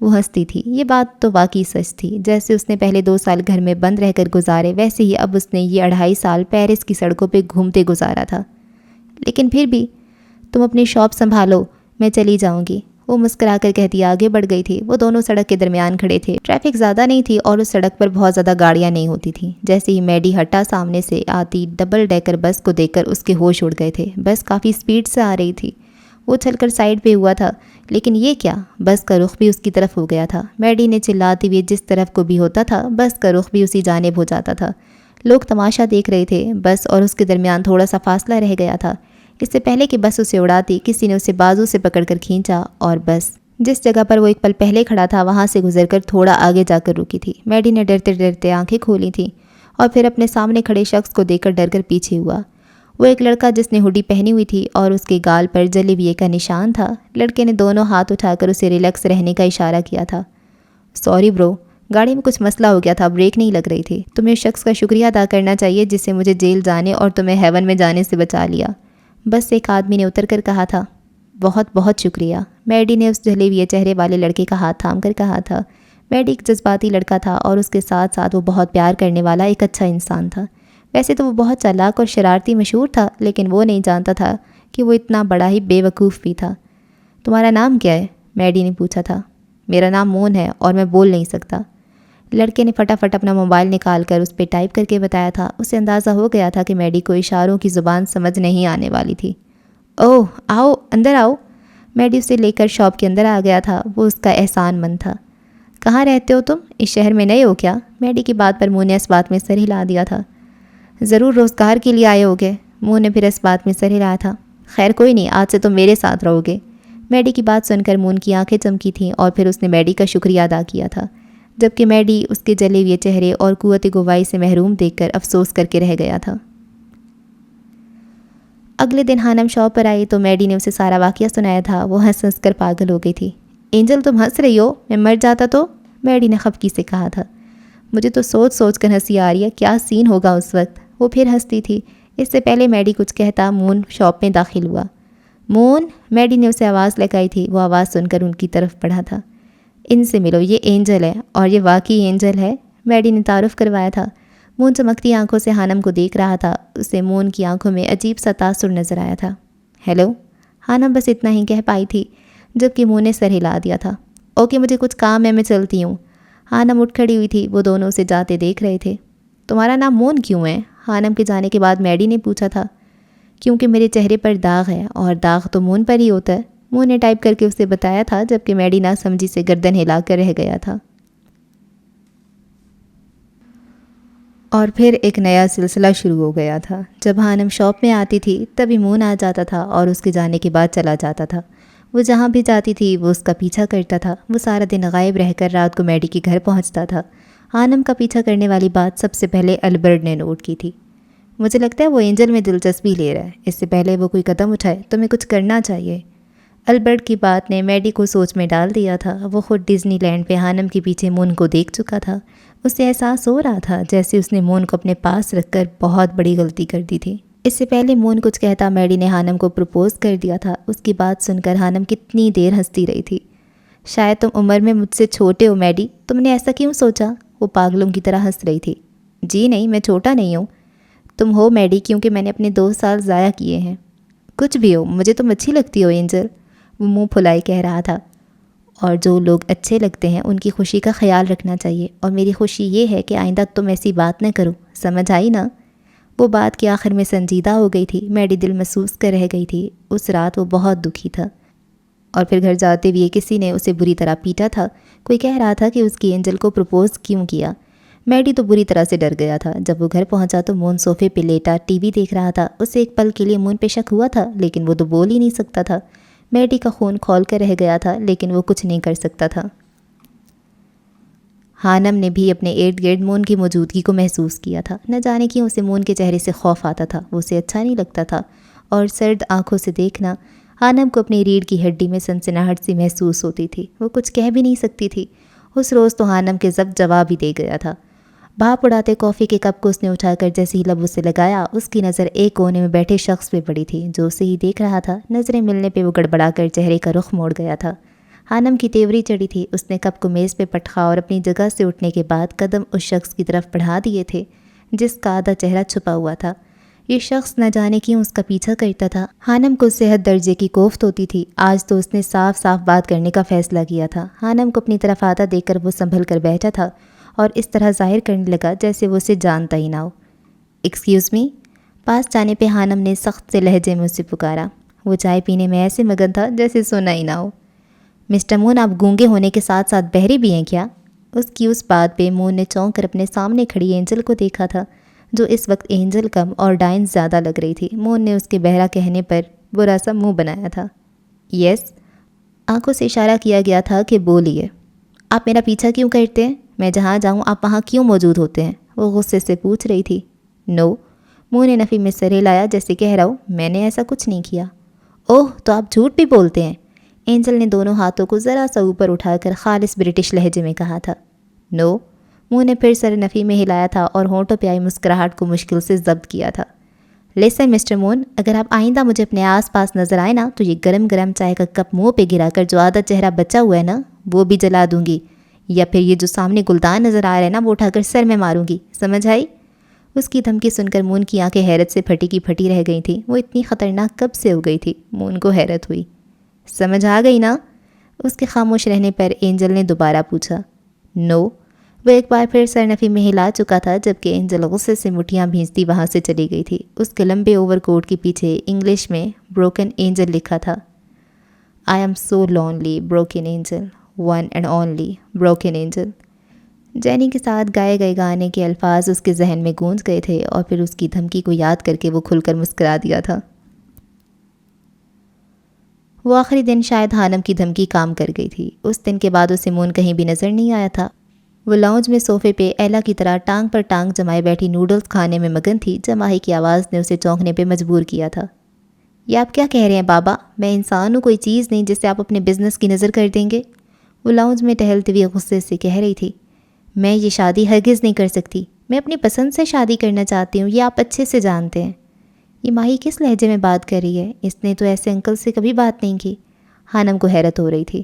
وہ ہنستی تھی۔ یہ بات تو واقعی سچ تھی۔ جیسے اس نے پہلے 2 سال گھر میں بند رہ کر گزارے، ویسے ہی اب اس نے یہ 2.5 سال پیرس کی سڑکوں پہ گھومتے گزارا تھا۔ لیکن پھر بھی تم اپنی شاپ سنبھالو، میں چلی جاؤں گی، وہ مسکرا کر کہتی آگے بڑھ گئی تھی۔ وہ دونوں سڑک کے درمیان کھڑے تھے۔ ٹریفک زیادہ نہیں تھی اور اس سڑک پر بہت زیادہ گاڑیاں نہیں ہوتی تھیں۔ جیسے ہی میڈی ہٹا، سامنے سے آتی ڈبل ڈیکر بس کو دیکھ کر اس کے ہوش اڑ گئے تھے۔ بس کافی سپیڈ سے آ رہی تھی۔ وہ چھل کر سائڈ پہ ہوا تھا، لیکن یہ کیا، بس کا رخ بھی اس کی طرف ہو گیا تھا۔ میڈی نے چلاتے ہوئے جس طرف کو بھی ہوتا تھا، بس کا رخ بھی اسی جانب ہو جاتا تھا۔ لوگ تماشا دیکھ رہے تھے۔ بس اور اس کے درمیان تھوڑا سا فاصلہ رہ گیا تھا۔ اس سے پہلے کہ بس اسے اڑاتی، کسی نے اسے بازو سے پکڑ کر کھینچا اور بس جس جگہ پر وہ ایک پل پہلے کھڑا تھا وہاں سے گزر کر تھوڑا آگے جا کر رکی تھی۔ میڈی نے ڈرتے ڈرتے آنکھیں کھولی تھیں اور پھر اپنے سامنے کھڑے شخص کو دیکھ کر ڈر کر پیچھے ہوا۔ وہ ایک لڑکا جس نے ہوڈی پہنی ہوئی تھی اور اس کے گال پر جلے ہوئے کا نشان تھا۔ لڑکے نے دونوں ہاتھ اٹھا کر اسے ریلیکس رہنے کا اشارہ کیا تھا۔ سوری برو، گاڑی میں کچھ مسئلہ ہو گیا تھا، بریک نہیں لگ رہی تھی۔ تمہیں اس شخص کا شکریہ ادا کرنا چاہیے جس سے مجھے جیل جانے اور تمہیں ہیون میں جانے سے بچا لیا، بس ایک آدمی نے اتر کر کہا تھا۔ بہت بہت شکریہ، میڈی نے اس جلے ہوئے چہرے والے لڑکے کا ہاتھ تھام کر کہا تھا۔ میڈی ایک جذباتی لڑکا تھا اور اس کے ساتھ ساتھ وہ بہت پیار کرنے والا ایک اچھا انسان تھا۔ ویسے تو وہ بہت چالاک اور شرارتی مشہور تھا، لیکن وہ نہیں جانتا تھا کہ وہ اتنا بڑا ہی بے وقوف بھی تھا۔ تمہارا نام کیا ہے؟ میڈی نے پوچھا تھا۔ میرا نام مون ہے اور میں بول نہیں سکتا۔ لڑکے نے فٹافٹ اپنا موبائل نکال کر اس پہ ٹائپ کر کے بتایا تھا۔ اسے اندازہ ہو گیا تھا کہ میڈی کو اشاروں کی زبان سمجھ نہیں آنے والی تھی۔ اوہ، آؤ اندر آؤ۔ میڈی اسے لے کر شاپ کے اندر آ گیا تھا۔ وہ اس کا احسان مند تھا۔ کہاں رہتے ہو تم؟ اس شہر میں نئے ہو کیا؟ میڈی کی بات پر مون نے اس بات میں سر ہلا دیا تھا۔ ضرور روزگار کے لیے آئے ہوگے، مون نے پھر اس بات میں سر ہلایا تھا۔ خیر کوئی نہیں، آج سے تم میرے ساتھ رہو گے۔ میڈی کی بات سن کر مون کی آنکھیں چمکی تھیں اور پھر اس نے میڈی کا شکریہ ادا کیا تھا، جبکہ میڈی اس کے جلے ہوئے چہرے اور قوت گواہی سے محروم دیکھ کر افسوس کر کے رہ گیا تھا۔ اگلے دن ہانم شاپ پر آئی تو میڈی نے اسے سارا واقعہ سنایا تھا۔ وہ ہنس ہنس کر پاگل ہو گئی تھی۔ اینجل، تم ہنس رہی ہو؟ میں مر جاتا تو؟ میڈی نے خفگی سے کہا تھا۔ مجھے تو سوچ سوچ کر ہنسی آ رہی ہے، کیا سین ہوگا اس وقت۔ وہ پھر ہنستی تھی۔ اس سے پہلے میڈی کچھ کہتا مون شاپ میں داخل ہوا۔ مون، میڈی نے اسے آواز لگائی تھی۔ وہ آواز سن کر ان کی طرف بڑھا تھا۔ ان سے ملو، یہ اینجل ہے، اور یہ واقعی اینجل ہے، میڈی نے تعارف کروایا تھا۔ مون چمکتی آنکھوں سے ہانم کو دیکھ رہا تھا۔ اسے مون کی آنکھوں میں عجیب سا تاثر نظر آیا تھا۔ ہیلو، ہانم بس اتنا ہی کہہ پائی تھی، جبکہ مون نے سر ہلا دیا تھا۔ اوکے، مجھے کچھ کام ہے، میں چلتی ہوں۔ ہانم اٹھ کھڑی ہوئی تھی۔ وہ دونوں اسے جاتے دیکھ رہے تھے۔ تمہارا نام مون کیوں ہے؟ ہانم کے جانے کے بعد میڈی نے پوچھا تھا۔ کیونکہ میرے چہرے پر داغ ہے، اور داغ تو مون پر ہی ہوتا ہے، مون نے ٹائپ کر کے اسے بتایا تھا، جبکہ میڈی نہ سمجھی سے گردن ہلا کر رہ گیا تھا۔ اور پھر ایک نیا سلسلہ شروع ہو گیا تھا۔ جب ہانم شاپ میں آتی تھی تبھی مون آ جاتا تھا اور اس کے جانے کے بعد چلا جاتا تھا۔ وہ جہاں بھی جاتی تھی وہ اس کا پیچھا کرتا تھا۔ وہ سارا دن غائب رہ کر رات کو میڈی کے گھر پہنچتا تھا۔ ہانم کا پیچھا کرنے والی بات سب سے پہلے البرٹ نے نوٹ کی تھی۔ مجھے لگتا ہے وہ اینجل میں دلچسپی لے رہا ہے، اس سے پہلے وہ کوئی قدم اٹھائے تمہیں کچھ کرنا چاہیے۔ البرٹ کی بات نے میڈی کو سوچ میں ڈال دیا تھا۔ وہ خود ڈزنی لینڈ پہ ہانم کے پیچھے مون کو دیکھ چکا تھا۔ اسے احساس ہو رہا تھا جیسے اس نے مون کو اپنے پاس رکھ کر بہت بڑی غلطی کر دی تھی۔ اس سے پہلے مون کچھ کہتا میڈی نے ہانم کو پروپوز کر دیا تھا۔ اس کی بات سن کر ہانم کتنی دیر ہنستی رہی تھی۔ شاید تم عمر میں مجھ سے چھوٹے ہو میڈی، تم نے ایسا کیوں سوچا؟ وہ پاگلوں کی طرح ہنس رہی تھی۔ جی نہیں، میں چھوٹا نہیں ہوں۔ تم ہو میڈی، کیونکہ میں نے اپنے 2 سال ضائع کیے ہیں۔ کچھ بھی ہو، مجھے تم اچھی لگتی ہو اینجل، وہ منہ پھلائے کہہ رہا تھا۔ اور جو لوگ اچھے لگتے ہیں ان کی خوشی کا خیال رکھنا چاہیے، اور میری خوشی یہ ہے کہ آئندہ تم ایسی بات نہ کرو، سمجھ آئی نا؟ وہ بات کے آخر میں سنجیدہ ہو گئی تھی۔ میڈی دل محسوس کر رہ گئی تھی۔ اس رات وہ بہت دکھی تھا، اور پھر گھر جاتے ہوئے کسی نے اسے بری طرح پیٹا تھا۔ کوئی کہہ رہا تھا کہ اس کی اینجل کو پروپوز کیوں کیا۔ میڈی تو بری طرح سے ڈر گیا تھا۔ جب وہ گھر پہنچا تو مون صوفے پہ لیٹا ٹی وی دیکھ رہا تھا۔ اسے ایک پل کے لیے مون پہ شک ہوا تھا، لیکن وہ تو بول ہی نہیں سکتا تھا۔ میڈی کا خون کھول کر رہ گیا تھا، لیکن وہ کچھ نہیں کر سکتا تھا۔ ہانم نے بھی اپنے ارد گرد مون کی موجودگی کو محسوس کیا تھا۔ نہ جانے کیوں اسے مون کے چہرے سے خوف آتا تھا، وہ اسے اچھا نہیں لگتا تھا، اور سرد آنکھوں سے دیکھنا ہانم کو اپنی ریڑھ کی ہڈی میں سنسناہٹ سی محسوس ہوتی تھی۔ وہ کچھ کہہ بھی نہیں سکتی تھی۔ اس روز تو ہانم کے ضبط جواب ہی دے گیا تھا۔ بھاپ اڑاتے کافی کے کپ کو اس نے اٹھا کر جیسے ہی لب اسے لگایا، اس کی نظر ایک کونے میں بیٹھے شخص پہ پڑی تھی جو اسے ہی دیکھ رہا تھا۔ نظریں ملنے پہ وہ گڑبڑا کر چہرے کا رخ موڑ گیا تھا۔ ہانم کی تیوری چڑھی تھی۔ اس نے کپ کو میز پہ پٹخا اور اپنی جگہ سے اٹھنے کے بعد قدم اس شخص کی طرف بڑھا دیے تھے جس کا آدھا چہرہ چھپا ہوا تھا۔ یہ شخص نہ جانے کیوں اس کا پیچھا کرتا تھا۔ ہانم کو صحت درجے کی کوفت ہوتی تھی۔ آج تو اس نے صاف صاف بات کرنے کا فیصلہ کیا تھا۔ ہانم کو اپنی طرف آتا دیکھ کر وہ سنبھل کر بیٹھا تھا اور اس طرح ظاہر کرنے لگا جیسے وہ اسے جانتا ہی نہ ہو۔ Excuse me? پاس جانے پہ ہانم نے سخت سے لہجے میں اسے پکارا۔ وہ چائے پینے میں ایسے مگن تھا جیسے سنا ہی نہ ہو۔ مسٹر مون، آپ گونگے ہونے کے ساتھ ساتھ بہرے بھی ہیں کیا؟ اس کی اس بات پہ مون نے چونک کر اپنے سامنے کھڑی اینجل کو دیکھا تھا، جو اس وقت اینجل کم اور ڈائن زیادہ لگ رہی تھی۔ مون نے اس کے بہرا کہنے پر برا سا منہ بنایا تھا۔ یس، آنکھوں سے اشارہ کیا گیا تھا کہ بولیے۔ آپ میرا پیچھا کیوں کرتے ہیں؟ میں جہاں جاؤں آپ وہاں کیوں موجود ہوتے ہیں؟ وہ غصے سے پوچھ رہی تھی۔ نو، مون نے نفی میں سر ہلایا جیسے کہہ رہا ہوں میں نے ایسا کچھ نہیں کیا۔ اوہ، تو آپ جھوٹ بھی بولتے ہیں؟ اینجل نے دونوں ہاتھوں کو ذرا سا اوپر اٹھا کر خالص برٹش لہجے میں کہا تھا۔ نو، منہ نے پھر سر نفی میں ہلایا تھا اور ہونٹوں پہ آئی مسکراہٹ کو مشکل سے ضبط کیا تھا۔ لیسن مسٹر مون، اگر آپ آئندہ مجھے اپنے آس پاس نظر آئے نا تو یہ گرم گرم چائے کا کپ منہ پہ گرا کر جو آدھا چہرہ بچا ہوا ہے نا وہ بھی جلا دوں گی، یا پھر یہ جو سامنے گلدان نظر آ رہا ہے نا وہ اٹھا کر سر میں ماروں گی، سمجھ آئی؟ اس کی دھمکی سن کر مون کی آنکھیں حیرت سے پھٹی کی پھٹی رہ گئی تھیں۔ وہ اتنی خطرناک کب سے ہو گئی تھی؟ مون کو حیرت ہوئی۔ سمجھ آ گئی نا؟ اس کے خاموش رہنے پر اینجل نے دوبارہ پوچھا۔ نو، وہ ایک بار پھر سر نفی میں ہلا چکا تھا جبکہ اینجل غصے سے مٹھیاں بھینچتی وہاں سے چلی گئی تھی۔ اس کے لمبے اوور کوٹ کے پیچھے انگلش میں بروکن اینجل لکھا تھا۔ I am so lonely broken angel, one and only broken angel. Jenny کے ساتھ گائے گئے گانے کے الفاظ اس کے ذہن میں گونج گئے تھے اور پھر اس کی دھمکی کو یاد کر کے وہ کھل کر مسکرا دیا تھا۔ وہ آخری دن شاید ہانم کی دھمکی کام کر گئی تھی۔ اس دن کے بعد اسے مون کہیں بھی نظر نہیں آیا تھا۔ وہ لاؤنج میں صوفے پہ ایلا کی طرح ٹانگ پر ٹانگ جمائے بیٹھی نوڈلز کھانے میں مگن تھی جب ماہی کی آواز نے اسے چونکنے پہ مجبور کیا تھا۔ یہ آپ کیا کہہ رہے ہیں بابا؟ میں انسان ہوں، کوئی چیز نہیں جس سے آپ اپنے بزنس کی نظر کر دیں گے؟ وہ لاؤنج میں ٹہلتے ہوئے غصے سے کہہ رہی تھی۔ میں یہ شادی ہرگز نہیں کر سکتی۔ میں اپنی پسند سے شادی کرنا چاہتی ہوں، یہ آپ اچھے سے جانتے ہیں۔ یہ ماہی کس لہجے میں بات کر رہی ہے؟ اس نے تو ایسے انکل سے کبھی بات نہیں کی۔ ہانم کو حیرت ہو رہی تھی۔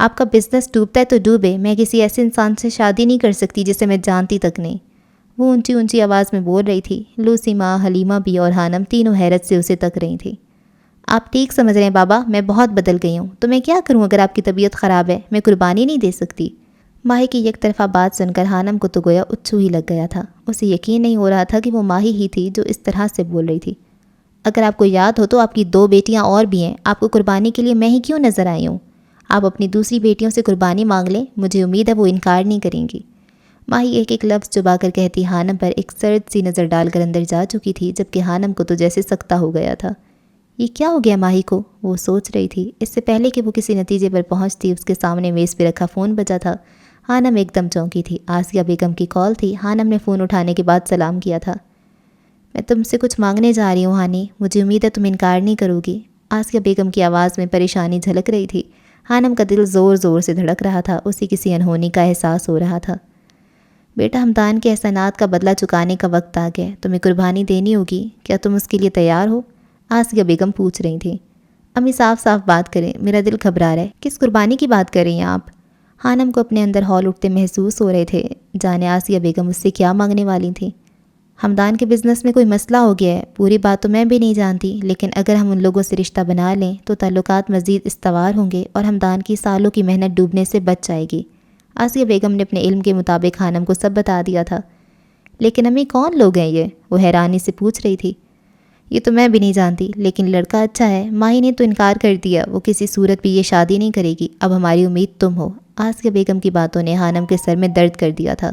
آپ کا بزنس ڈوبتا ہے تو ڈوبے، میں کسی ایسے انسان سے شادی نہیں کر سکتی جسے میں جانتی تک نہیں۔ وہ اونچی اونچی آواز میں بول رہی تھی۔ لوسی ماں، حلیمہ بھی اور ہانم تینوں حیرت سے اسے تک رہی تھیں۔ آپ ٹھیک سمجھ رہے ہیں بابا، میں بہت بدل گئی ہوں، تو میں کیا کروں اگر آپ کی طبیعت خراب ہے؟ میں قربانی نہیں دے سکتی۔ ماہی کی یک طرفہ بات سن کر ہانم کو تو گویا اچھو ہی لگ گیا تھا۔ اسے یقین نہیں ہو رہا تھا کہ وہ ماہی ہی تھی جو اس طرح سے بول رہی تھی۔ اگر آپ کو یاد ہو تو آپ کی 2 بیٹیاں اور بھی ہیں، آپ کو قربانی کے لیے میں ہی کیوں نظر آئی ہوں؟ آپ اپنی دوسری بیٹیوں سے قربانی مانگ لیں، مجھے امید ہے وہ انکار نہیں کریں گی۔ ماہی ایک ایک لفظ چبا کر کہتی ہانم پر ایک سرد سی نظر ڈال کر اندر جا چکی تھی جبکہ ہانم کو تو جیسے سکتہ ہو گیا تھا۔ یہ کیا ہو گیا ماہی کو؟ وہ سوچ رہی تھی۔ اس سے پہلے کہ وہ کسی نتیجے پر پہنچتی اس کے سامنے میز پہ رکھا فون بجا تھا۔ ہانم ایک دم چونکی تھی۔ آسیہ بیگم کی کال تھی۔ ہانم نے فون اٹھانے کے بعد سلام کیا تھا۔ میں تم سے کچھ مانگنے جا رہی ہوں ہانی، مجھے امید ہے تم انکار نہیں کرو گی۔ آسیہ بیگم کی آواز میں پریشانی جھلک رہی تھی۔ ہانم کا دل زور زور سے دھڑک رہا تھا، اسے کسی انہونی کا احساس ہو رہا تھا۔ بیٹا، ہمدان کے احسانات کا بدلہ چکانے کا وقت آ گیا، تمہیں قربانی دینی ہوگی، کیا تم اس کے لیے تیار ہو؟ آسیہ بیگم پوچھ رہی تھیں۔ امی صاف صاف بات کریں، میرا دل گھبرا رہا ہے، کس قربانی کی بات کر رہی ہیں آپ؟ ہانم کو اپنے اندر ہال اٹھتے محسوس ہو رہے تھے، جانے آسیہ بیگم اس سے کیا مانگنے والی تھیں۔ ہمدان کے بزنس میں کوئی مسئلہ ہو گیا ہے، پوری بات تو میں بھی نہیں جانتی، لیکن اگر ہم ان لوگوں سے رشتہ بنا لیں تو تعلقات مزید استوار ہوں گے اور ہمدان کی سالوں کی محنت ڈوبنے سے بچ جائے گی۔ آسیہ بیگم نے اپنے علم کے مطابق خانم کو سب بتا دیا تھا۔ لیکن امی کون لوگ ہیں یہ؟ وہ حیرانی سے پوچھ رہی تھی۔ یہ تو میں بھی نہیں جانتی، لیکن لڑکا اچھا ہے، ماہی نے تو انکار کر دیا، وہ کسی صورت بھی یہ شادی نہیں کرے گی، اب ہماری امید تم ہو۔ آسیہ بیگم کی باتوں نے خانم کے سر میں درد کر دیا تھا۔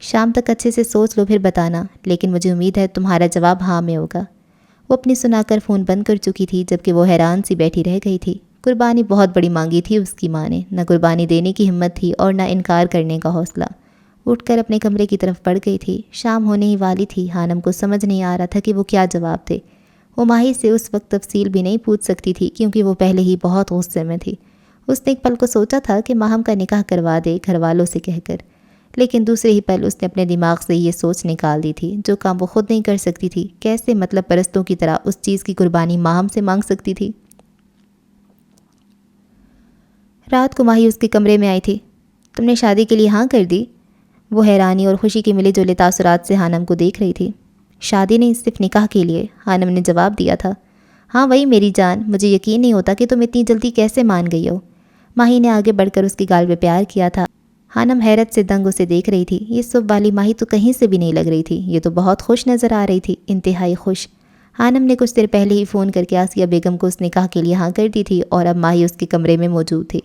شام تک اچھے سے سوچ لو پھر بتانا، لیکن مجھے امید ہے تمہارا جواب ہاں میں ہوگا۔ وہ اپنی سنا کر فون بند کر چکی تھی، جبکہ وہ حیران سی بیٹھی رہ گئی تھی۔ قربانی بہت بڑی مانگی تھی اس کی ماں نے، نہ قربانی دینے کی ہمت تھی اور نہ انکار کرنے کا حوصلہ۔ اٹھ کر اپنے کمرے کی طرف بڑھ گئی تھی۔ شام ہونے ہی والی تھی، خانم کو سمجھ نہیں آ رہا تھا کہ وہ کیا جواب دے۔ وہ ماہی سے اس وقت تفصیل بھی نہیں پوچھ سکتی تھی، کیونکہ وہ پہلے ہی بہت غصے میں تھی۔ اس نے ایک پل کو سوچا تھا کہ ماہم کا نکاح کروا دے گھر والوں سے کہہ کر، لیکن دوسرے ہی پل اس نے اپنے دماغ سے یہ سوچ نکال دی تھی جو کام وہ خود نہیں کر سکتی تھی، کیسے مطلب پرستوں کی طرح اس چیز کی قربانی ماہم سے مانگ سکتی تھی۔ رات کو ماہی اس کے کمرے میں آئی تھی۔ تم نے شادی کے لیے ہاں کر دی؟ وہ حیرانی اور خوشی کے ملے جلے تاثرات سے خانم کو دیکھ رہی تھی۔ شادی نہیں، صرف نکاح کے لیے، خانم نے جواب دیا تھا۔ ہاں وہی میری جان، مجھے یقین نہیں ہوتا کہ تم اتنی جلدی کیسے مان گئی ہو۔ ماہی نے آگے بڑھ کر اس کی گال پہ پیار کیا تھا۔ خانم حیرت سے دنگ اسے دیکھ رہی تھی۔ یہ صبح والی ماہی تو کہیں سے بھی نہیں لگ رہی تھی، یہ تو بہت خوش نظر آ رہی تھی، انتہائی خوش۔ خانم نے کچھ دیر پہلے ہی فون کر کے آسیہ بیگم کو اس نکاح کے لیے ہاں کر دی تھی اور اب ماہی اس کے کمرے میں موجود تھی۔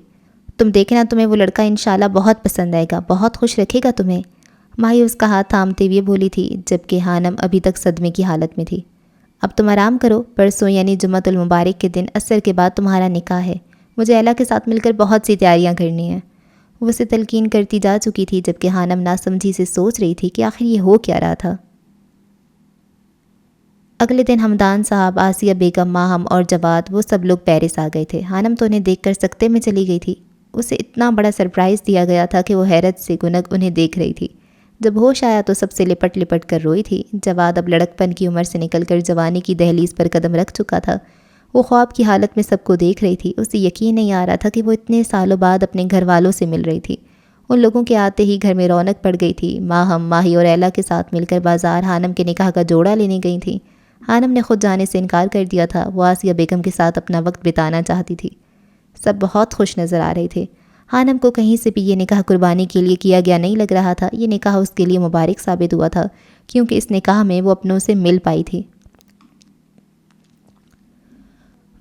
تم دیکھنا، تمہیں وہ لڑکا انشاءاللہ بہت پسند آئے گا، بہت خوش رکھے گا تمہیں۔ ماہی اس کا ہاتھ تھامتے ہوئے بولی تھی، جبکہ خانم ابھی تک صدمے کی حالت میں تھی۔ اب تم آرام کرو، پرسوں یعنی جمعۃ المبارک کے دن عصر کے بعد تمہارا نکاح ہے، مجھے ایلا کے ساتھ مل کر بہت سی تیاریاں کرنی ہیں۔ وہ اسے تلقین کرتی جا چکی تھی، جبکہ خانم ناسمجھی سے سوچ رہی تھی کہ آخر یہ ہو کیا رہا تھا۔ اگلے دن ہمدان صاحب، آسیہ بیگم، ماہم اور جواد، وہ سب لوگ پیرس آ گئے تھے۔ خانم تو انہیں دیکھ کر سکتے میں چلی گئی تھی۔ اسے اتنا بڑا سرپرائز دیا گیا تھا کہ وہ حیرت سے گنگ انہیں دیکھ رہی تھی۔ جب ہوش آیا تو سب سے لپٹ لپٹ کر روئی تھی۔ جواد اب لڑکپن کی عمر سے نکل کر جوانی کی دہلیز پر قدم رکھ چکا تھا۔ وہ خواب کی حالت میں سب کو دیکھ رہی تھی۔ اسے یقین نہیں آ رہا تھا کہ وہ اتنے سالوں بعد اپنے گھر والوں سے مل رہی تھی۔ ان لوگوں کے آتے ہی گھر میں رونق پڑ گئی تھی۔ ماہم، ماہی اور ایلا کے ساتھ مل کر بازار خانم کے نکاح کا جوڑا لینے گئی تھیں۔ خانم نے خود جانے سے انکار کر دیا تھا، وہ آسیہ بیگم کے ساتھ اپنا وقت بتانا چاہتی تھی۔ سب بہت خوش نظر آ رہے تھے۔ خانم کو کہیں سے بھی یہ نکاح قربانی کے لیے کیا گیا نہیں لگ رہا تھا۔ یہ نکاح اس کے لیے مبارک ثابت ہوا تھا، کیونکہ اس نکاح میں وہ اپنوں سے مل پائی تھی۔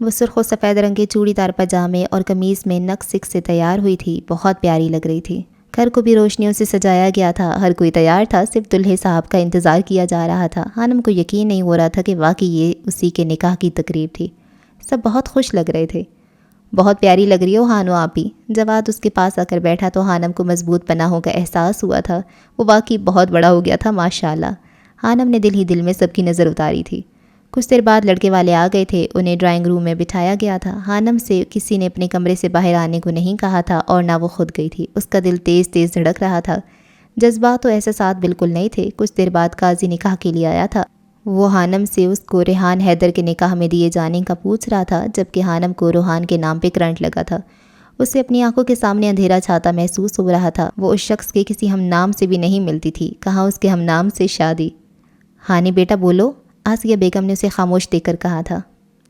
وہ سرخ و سفید رنگ کے چوڑی دار پاجامے اور قمیض میں نق سک سے تیار ہوئی تھی، بہت پیاری لگ رہی تھی۔ گھر کو بھی روشنیوں سے سجایا گیا تھا، ہر کوئی تیار تھا، صرف دلہے صاحب کا انتظار کیا جا رہا تھا۔ خانم کو یقین نہیں ہو رہا تھا کہ واقعی یہ اسی کے نکاح کی تقریب تھی۔ سب بہت خوش لگ رہے تھے۔ بہت پیاری لگ رہی ہو خانو آپ ہی۔ جواد اس کے پاس آ کر بیٹھا تو خانم کو مضبوط پناہوں کا احساس ہوا تھا۔ وہ واقعی بہت بڑا ہو گیا تھا، ماشاءاللہ۔ خانم نے دل ہی دل میں سب کی نظر اتاری تھی۔ کچھ دیر بعد لڑکے والے آ گئے تھے، انہیں ڈرائنگ روم میں بٹھایا گیا تھا۔ خانم سے کسی نے اپنے کمرے سے باہر آنے کو نہیں کہا تھا اور نہ وہ خود گئی تھی۔ اس کا دل تیز تیز دھڑک رہا تھا۔ جذبات و احساسات بالکل نہیں تھے۔ کچھ دیر بعد قاضی نکاح کے لیے آیا تھا۔ وہ خانم سے اس کو ریحان حیدر کے نکاح میں دیے جانے کا پوچھ رہا تھا، جبکہ خانم کو روحان کے نام پہ کرنٹ لگا تھا۔ اسے اپنی آنکھوں کے سامنے اندھیرا چھاتا محسوس ہو رہا تھا۔ وہ اس شخص کے کسی ہم نام سے بھی نہیں ملتی تھی، کہاں اس کے ہم نام سے شادی۔ ہانی بیٹا بولو، آسیہ بیگم نے اسے خاموش دیکھ کر کہا تھا۔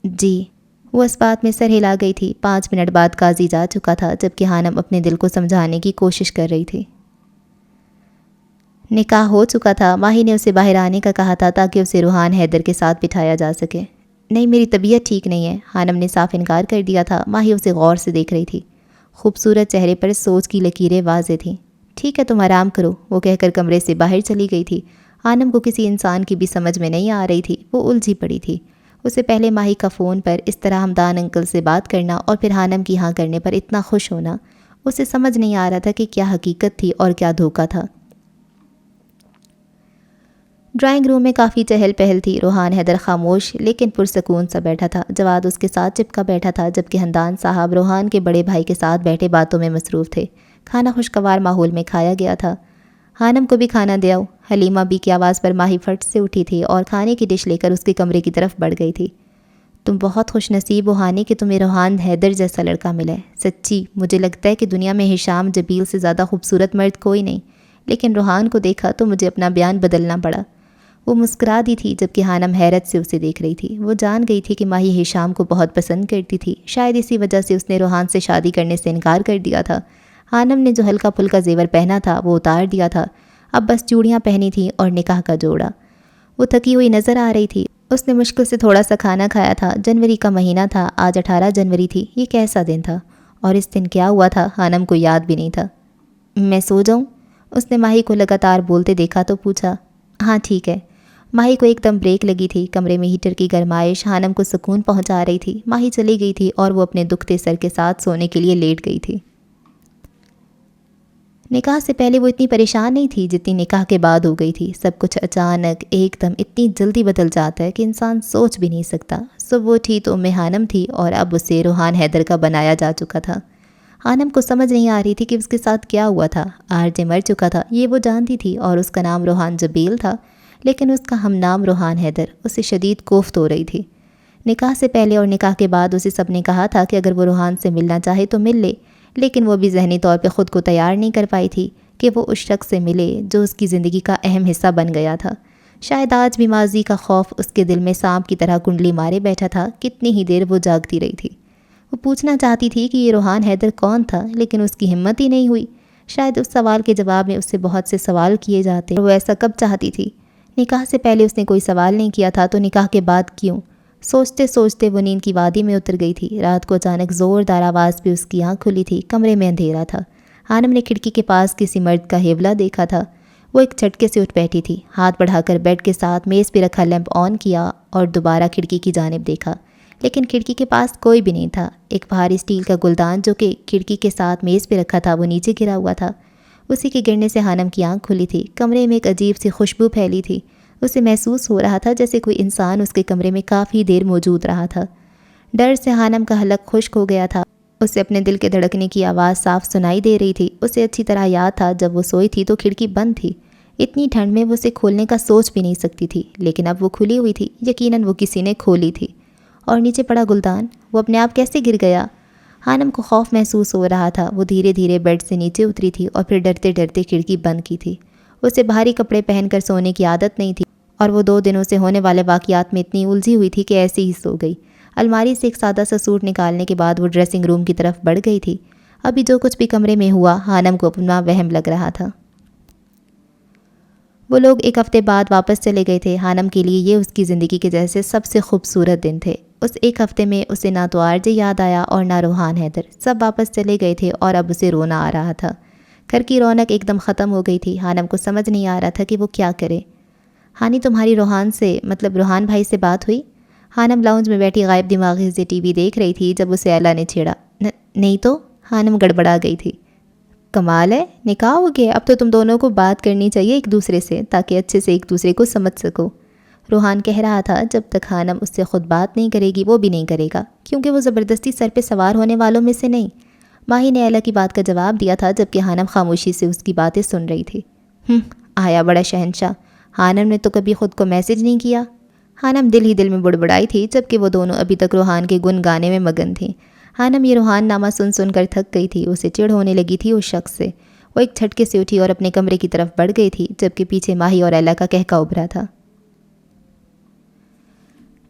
جی۔ وہ اس بات میں سر ہلا گئی تھی۔ 5 منٹ بعد قاضی جا چکا تھا، جبکہ خانم اپنے دل کو سمجھانے کی کوشش کر رہی تھی۔ نکاح ہو چکا تھا۔ ماہی نے اسے باہر آنے کا کہا تھا تاکہ اسے روحان حیدر کے ساتھ بٹھایا جا سکے۔ نہیں، میری طبیعت ٹھیک نہیں ہے، خانم نے صاف انکار کر دیا تھا۔ ماہی اسے غور سے دیکھ رہی تھی۔ خوبصورت چہرے پر سوچ کی لکیریں واضح تھیں۔ ٹھیک ہے، تم آرام کرو، وہ کہہ کر کمرے سے باہر چلی گئی تھی۔ خانم کو کسی انسان کی بھی سمجھ میں نہیں آ رہی تھی، وہ الجھی پڑی تھی۔ اسے پہلے ماہی کا فون پر اس طرح ہمدان انکل سے بات کرنا اور پھر خانم کی ہاں کرنے پر اتنا خوش ہونا، اسے سمجھ نہیں آ رہا تھا کہ کیا حقیقت تھی اور کیا دھوکہ تھا۔ ڈرائنگ روم میں کافی چہل پہل تھی۔ روحان حیدر خاموش لیکن پرسکون سا بیٹھا تھا۔ جواد اس کے ساتھ چپکا بیٹھا تھا، جبکہ ہمدان صاحب روحان کے بڑے بھائی کے ساتھ بیٹھے باتوں میں مصروف تھے۔ کھانا خوشگوار ماحول میں کھایا گیا تھا۔ خانم کو بھی کھانا دے آؤ، حلیمہ بی کی آواز پر ماہی فٹ سے اٹھی تھی اور کھانے کی ڈش لے کر اس کے کمرے کی طرف بڑھ گئی تھی۔ تم بہت خوش نصیب ہو ہانی کہ تمہیں روحان حیدر جیسا لڑکا ملا ہے۔ سچی مجھے لگتا ہے کہ دنیا میں ہشام جبیل سے زیادہ خوبصورت مرد کوئی نہیں، لیکن روحان کو دیکھا تو مجھے اپنا بیان بدلنا پڑا۔ وہ مسکرا دی تھی جبکہ حانم حیرت سے اسے دیکھ رہی تھی۔ وہ جان گئی تھی کہ ماہی ہشام کو بہت پسند کرتی تھی، شاید اسی وجہ سے اس نے روحان سے شادی کرنے سے انکار کر دیا تھا۔ حانم نے جو ہلکا پھلکا زیور پہنا تھا وہ اتار دیا تھا، اب بس چوڑیاں پہنی تھیں اور نکاح کا جوڑا۔ وہ تھکی ہوئی نظر آ رہی تھی، اس نے مشکل سے تھوڑا سا کھانا کھایا تھا۔ جنوری کا مہینہ تھا، آج 18 جنوری تھی۔ یہ کیسا دن تھا اور اس دن کیا ہوا تھا حانم کو یاد بھی نہیں تھا۔ میں سو جاؤں؟ اس نے ماہی کو لگاتار بولتے دیکھا تو پوچھا۔ ہاں ٹھیک ہے۔ ماہی کو ایک دم بریک لگی تھی، کمرے میں ہیٹر کی گرمائش حانم کو سکون پہنچا رہی تھی۔ ماہی چلی گئی تھی اور وہ اپنے دکھتے سر کے ساتھ سونے کے لیے لیٹ گئی تھی۔ نکاح سے پہلے وہ اتنی پریشان نہیں تھی جتنی نکاح کے بعد ہو گئی تھی۔ سب کچھ اچانک ایک دم اتنی جلدی بدل جاتا ہے کہ انسان سوچ بھی نہیں سکتا۔ صبح وہ اٹھی تو حانم تھی اور اب اسے روحان حیدر کا بنایا جا چکا تھا۔ حانم کو سمجھ نہیں آ رہی تھی کہ اس کے ساتھ کیا ہوا تھا۔ آرجے مر چکا تھا یہ وہ جانتی تھی اور اس کا نام روحان جبیل تھا، لیکن اس کا ہم نام روحان حیدر اسے شدید کوفت ہو رہی تھی۔ نکاح سے پہلے اور نکاح کے بعد اسے سب نے کہا تھا کہ اگر وہ روحان سے ملنا چاہے تو مل لے، لیکن وہ بھی ذہنی طور پہ خود کو تیار نہیں کر پائی تھی کہ وہ اس شخص سے ملے جو اس کی زندگی کا اہم حصہ بن گیا تھا۔ شاید آج بھی ماضی کا خوف اس کے دل میں سانپ کی طرح کنڈلی مارے بیٹھا تھا۔ کتنی ہی دیر وہ جاگتی رہی تھی۔ وہ پوچھنا چاہتی تھی کہ یہ روحان حیدر کون تھا، لیکن اس کی ہمت ہی نہیں ہوئی۔ شاید اس سوال کے جواب میں اس سے بہت سے سوال کیے جاتے، وہ ایسا کب چاہتی تھی؟ نکاح سے پہلے اس نے کوئی سوال نہیں کیا تھا تو نکاح کے بعد کیوں؟ سوچتے سوچتے وہ نیند کی وادی میں اتر گئی تھی۔ رات کو اچانک زوردار آواز پہ اس کی آنکھ کھلی تھی۔ کمرے میں اندھیرا تھا۔ حانم نے کھڑکی کے پاس کسی مرد کا ہیولہ دیکھا تھا۔ وہ ایک جھٹکے سے اٹھ بیٹھی تھی، ہاتھ بڑھا کر بیڈ کے ساتھ میز پہ رکھا لیمپ آن کیا اور دوبارہ کھڑکی کی جانب دیکھا، لیکن کھڑکی کے پاس کوئی بھی نہیں تھا۔ ایک بھاری اسٹیل کا گلدان جو کہ کھڑکی کے ساتھ میز پہ رکھا تھا وہ نیچے گرا ہوا تھا۔ اسی کے گرنے سے حانم کی آنکھ کھلی تھی۔ کمرے میں ایک عجیب سی خوشبو پھیلی تھی۔ اسے محسوس ہو رہا تھا جیسے کوئی انسان اس کے کمرے میں کافی دیر موجود رہا تھا۔ ڈر سے حانم کا حلق خشک ہو گیا تھا۔ اسے اپنے دل کے دھڑکنے کی آواز صاف سنائی دے رہی تھی۔ اسے اچھی طرح یاد تھا جب وہ سوئی تھی تو کھڑکی بند تھی۔ اتنی ٹھنڈ میں وہ اسے کھولنے کا سوچ بھی نہیں سکتی تھی، لیکن اب وہ کھلی ہوئی تھی۔ یقیناً وہ کسی نے کھولی تھی۔ اور نیچے پڑا گلدان، وہ اپنے آپ کیسے گر گیا؟ حانم کو خوف محسوس ہو رہا تھا۔ وہ دھیرے دھیرے بیڈ سے نیچے اتری تھی اور پھر ڈرتے ڈرتے کھڑکی بند کی تھی۔ اسے بھاری کپڑے پہن کر سونے کی عادت نہیں تھی اور وہ 2 دنوں سے ہونے والے واقعات میں اتنی الجھی ہوئی تھی کہ ایسے ہی سو گئی۔ الماری سے ایک سادہ سا سوٹ نکالنے کے بعد وہ ڈریسنگ روم کی طرف بڑھ گئی تھی۔ ابھی جو کچھ بھی کمرے میں ہوا حانم کو اپنا وہم لگ رہا تھا۔ وہ لوگ 1 ہفتے بعد واپس چلے گئے تھے۔ حانم کے لیے یہ اس کی زندگی کے جیسے سب سے خوبصورت دن تھے۔ اس 1 ہفتے میں اسے نہ تو آرجے یاد آیا اور نہ روحان حیدر۔ سب واپس چلے گئے تھے اور اب اسے رونا آ رہا تھا۔ گھر کی رونق ایک دم ختم ہو گئی تھی۔ حانم کو سمجھ نہیں آ رہا تھا کہ وہ کیا کرے۔ ہانی تمہاری روحان سے روحان بھائی سے بات ہوئی؟ حانم لاؤنج میں بیٹھی غائب دماغی سے ٹی وی دیکھ رہی تھی جب اسے ایلا نے چھیڑا۔ نہیں تو؟ حانم گڑبڑا گئی تھی۔ کمال ہے، نکاح ہو گیا، اب تو تم دونوں کو بات کرنی چاہیے ایک دوسرے سے تاکہ اچھے سے ایک دوسرے کو سمجھ سکو۔ روحان کہہ رہا تھا جب تک حانم اس سے خود بات نہیں کرے گی وہ بھی نہیں کرے گا، کیونکہ وہ زبردستی سر پہ سوار ہونے والوں میں سے نہیں۔ ماہی نے ایلا کی بات کا جواب دیا تھا جبکہ حانم خاموشی سے اس کی باتیں سن رہی تھی۔ آیا بڑا شہنشاہ، حانم نے تو کبھی خود کو میسج نہیں کیا۔ حانم دل ہی دل میں بڑبڑائی تھی جبکہ وہ دونوں ابھی تک روحان کے گن گانے میں مگن تھیں۔ حانم یہ روحان نامہ سن سن کر تھک گئی تھی۔ اسے چڑ ہونے لگی تھی اس شخص سے۔ وہ ایک جھٹکے سے اٹھی اور اپنے کمرے کی طرف بڑھ گئی تھی جبکہ پیچھے ماہی اور ایلا کا کہکا ابھرا تھا۔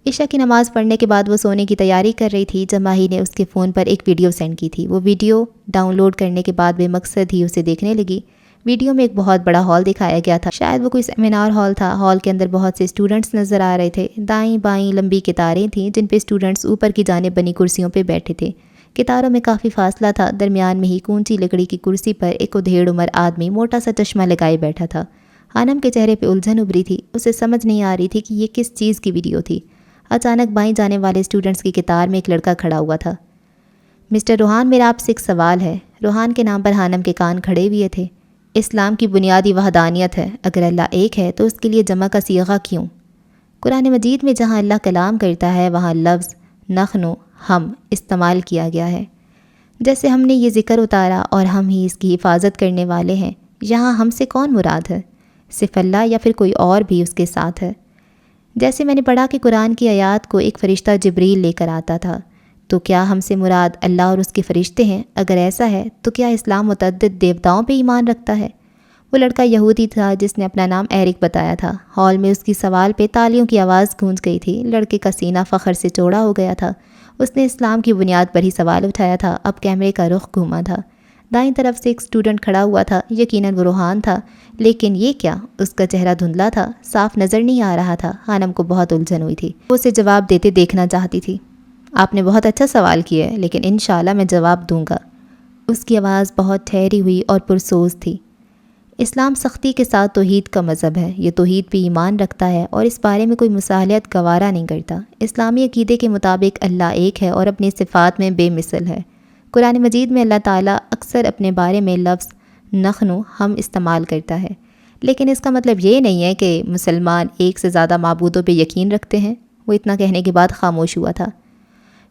عشاء کی نماز پڑھنے کے بعد وہ سونے کی تیاری کر رہی تھی جب ماہی نے اس کے فون پر ایک ویڈیو سینڈ کی تھی۔ وہ ویڈیو ڈاؤن لوڈ کرنے کے بعد بے مقصد ہی اسے دیکھنے لگی۔ ویڈیو میں ایک بہت بڑا ہال دکھایا گیا تھا، شاید وہ کوئی سیمینار ہال تھا۔ ہال کے اندر بہت سے اسٹوڈنٹس نظر آ رہے تھے۔ دائیں بائیں لمبی قطاریں تھیں جن پہ اسٹوڈنٹس اوپر کی جانب بنی کرسیوں پہ بیٹھے تھے۔ قطاروں میں کافی فاصلہ تھا۔ درمیان میں ہی کونچی لکڑی کی کرسی پر ایک ادھیڑ عمر آدمی موٹا سا چشمہ لگائے بیٹھا تھا۔ حانم کے چہرے پہ الجھن ابھری تھی۔ اسے سمجھ نہیں آ رہی تھی کہ یہ کس چیز کی ویڈیو تھی۔ اچانک بائیں جانے والے اسٹوڈنٹس کی قطار میں ایک لڑکا کھڑا ہوا تھا۔ مسٹر روحان، میرا آپ سے ایک سوال ہے۔ روحان کے نام پر حانم کے کان کھڑے ہوئے تھے۔ اسلام کی بنیادی وحدانیت ہے، اگر اللہ ایک ہے تو اس کے لیے جمع کا صیغہ کیوں؟ قرآن مجید میں جہاں اللہ کلام کرتا ہے وہاں لفظ نحن ہم استعمال کیا گیا ہے۔ جیسے ہم نے یہ ذکر اتارا اور ہم ہی اس کی حفاظت کرنے والے ہیں، یہاں ہم سے کون مراد ہے؟ صرف اللہ یا پھر کوئی اور بھی اس کے ساتھ ہے؟ جیسے میں نے پڑھا کہ قرآن کی آیات کو ایک فرشتہ جبریل لے کر آتا تھا، تو کیا ہم سے مراد اللہ اور اس کے فرشتے ہیں؟ اگر ایسا ہے تو کیا اسلام متعدد دیوتاؤں پہ ایمان رکھتا ہے؟ وہ لڑکا یہودی تھا جس نے اپنا نام ایرک بتایا تھا۔ ہال میں اس کی سوال پہ تالیوں کی آواز گونج گئی تھی۔ لڑکے کا سینہ فخر سے چوڑا ہو گیا تھا۔ اس نے اسلام کی بنیاد پر ہی سوال اٹھایا تھا۔ اب کیمرے کا رخ گھوما تھا۔ دائیں طرف سے ایک اسٹوڈنٹ کھڑا ہوا تھا، یقیناً وہ روحان تھا، لیکن یہ کیا؟ اس کا چہرہ دھندلا تھا، صاف نظر نہیں آ رہا تھا۔ خانم کو بہت الجھن ہوئی تھی، وہ اسے جواب دیتے دیکھنا چاہتی تھی۔ آپ نے بہت اچھا سوال کیا ہے، لیکن انشاءاللہ میں جواب دوں گا۔ اس کی آواز بہت ٹھہری ہوئی اور پرسوز تھی۔ اسلام سختی کے ساتھ توحید کا مذہب ہے۔ یہ توحید پہ ایمان رکھتا ہے اور اس بارے میں کوئی مصالحت گوارا نہیں کرتا۔ اسلامی عقیدے کے مطابق اللہ ایک ہے اور اپنی صفات میں بے مثل ہے۔ قرآن مجید میں اللہ تعالیٰ اکثر اپنے بارے میں لفظ نحن ہم استعمال کرتا ہے، لیکن اس کا مطلب یہ نہیں ہے کہ مسلمان ایک سے زیادہ معبودوں پہ یقین رکھتے ہیں۔ وہ اتنا کہنے کے بعد خاموش ہوا تھا۔